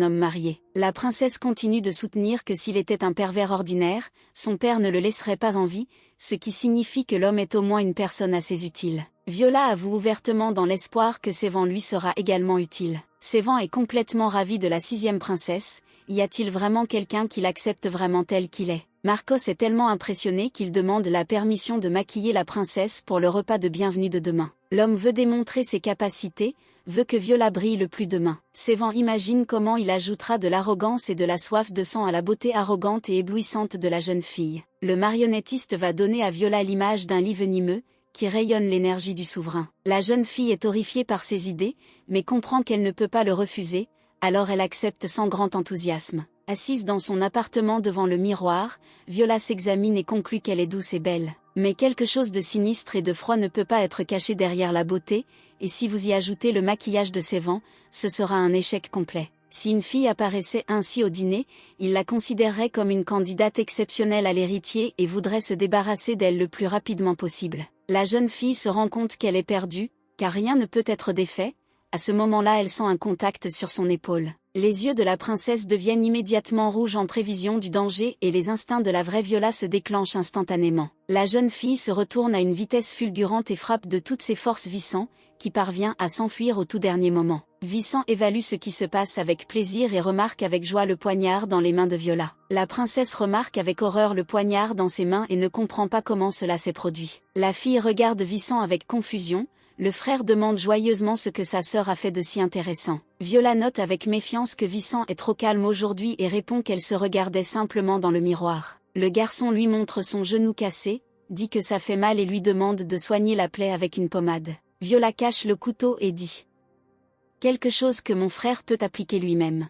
homme marié. La princesse continue de soutenir que s'il était un pervers ordinaire, son père ne le laisserait pas en vie, ce qui signifie que l'homme est au moins une personne assez utile. Viola avoue ouvertement dans l'espoir que Sévan lui sera également utile. Sévan est complètement ravi de la 6e princesse, y a-t-il vraiment quelqu'un qui l'accepte vraiment tel qu'il est ? Marcos est tellement impressionné qu'il demande la permission de maquiller la princesse pour le repas de bienvenue de demain. L'homme veut démontrer ses capacités, veut que Viola brille le plus demain. Sévan imagine comment il ajoutera de l'arrogance et de la soif de sang à la beauté arrogante et éblouissante de la jeune fille. Le marionnettiste va donner à Viola l'image d'un lit venimeux, qui rayonne l'énergie du souverain. La jeune fille est horrifiée par ses idées, mais comprend qu'elle ne peut pas le refuser, alors elle accepte sans grand enthousiasme. Assise dans son appartement devant le miroir, Viola s'examine et conclut qu'elle est douce et belle. Mais quelque chose de sinistre et de froid ne peut pas être caché derrière la beauté, et si vous y ajoutez le maquillage de Sévan, ce sera un échec complet. Si une fille apparaissait ainsi au dîner, il la considérerait comme une candidate exceptionnelle à l'héritier et voudrait se débarrasser d'elle le plus rapidement possible. La jeune fille se rend compte qu'elle est perdue, car rien ne peut être défait. À ce moment-là, elle sent un contact sur son épaule. Les yeux de la princesse deviennent immédiatement rouges en prévision du danger et les instincts de la vraie Viola se déclenchent instantanément. La jeune fille se retourne à une vitesse fulgurante et frappe de toutes ses forces Vincent, qui parvient à s'enfuir au tout dernier moment. Vincent évalue ce qui se passe avec plaisir et remarque avec joie le poignard dans les mains de Viola. La princesse remarque avec horreur le poignard dans ses mains et ne comprend pas comment cela s'est produit. La fille regarde Vincent avec confusion. Le frère demande joyeusement ce que sa sœur a fait de si intéressant. Viola note avec méfiance que Vincent est trop calme aujourd'hui et répond qu'elle se regardait simplement dans le miroir. Le garçon lui montre son genou cassé, dit que ça fait mal et lui demande de soigner la plaie avec une pommade. Viola cache le couteau et dit « Quelque chose que mon frère peut appliquer lui-même. »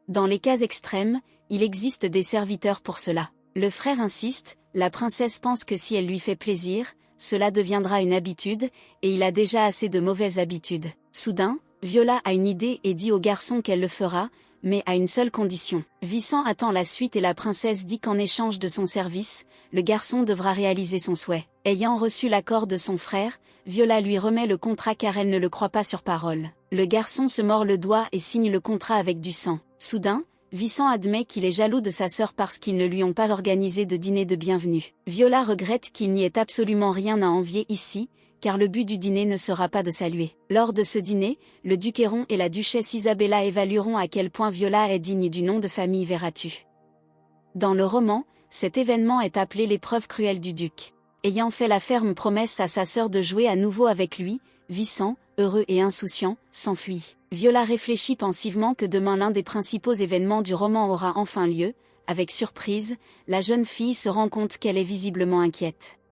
Dans les cas extrêmes, il existe des serviteurs pour cela. Le frère insiste, la princesse pense que si elle lui fait plaisir, cela deviendra une habitude, et il a déjà assez de mauvaises habitudes. Soudain, Viola a une idée et dit au garçon qu'elle le fera, mais à une seule condition. Vincent attend la suite et la princesse dit qu'en échange de son service, le garçon devra réaliser son souhait. Ayant reçu l'accord de son frère, Viola lui remet le contrat car elle ne le croit pas sur parole. Le garçon se mord le doigt et signe le contrat avec du sang. Soudain, Vincent admet qu'il est jaloux de sa sœur parce qu'ils ne lui ont pas organisé de dîner de bienvenue. Viola regrette qu'il n'y ait absolument rien à envier ici, car le but du dîner ne sera pas de saluer. Lors de ce dîner, le duc Héron et la duchesse Isabella évalueront à quel point Viola est digne du nom de famille Veratu. Dans le roman, cet événement est appelé l'épreuve cruelle du duc. Ayant fait la ferme promesse à sa sœur de jouer à nouveau avec lui, Vincent, heureux et insouciant, s'enfuit. Viola réfléchit pensivement que demain l'un des principaux événements du roman aura enfin lieu. Avec surprise, la jeune fille se rend compte qu'elle est visiblement inquiète.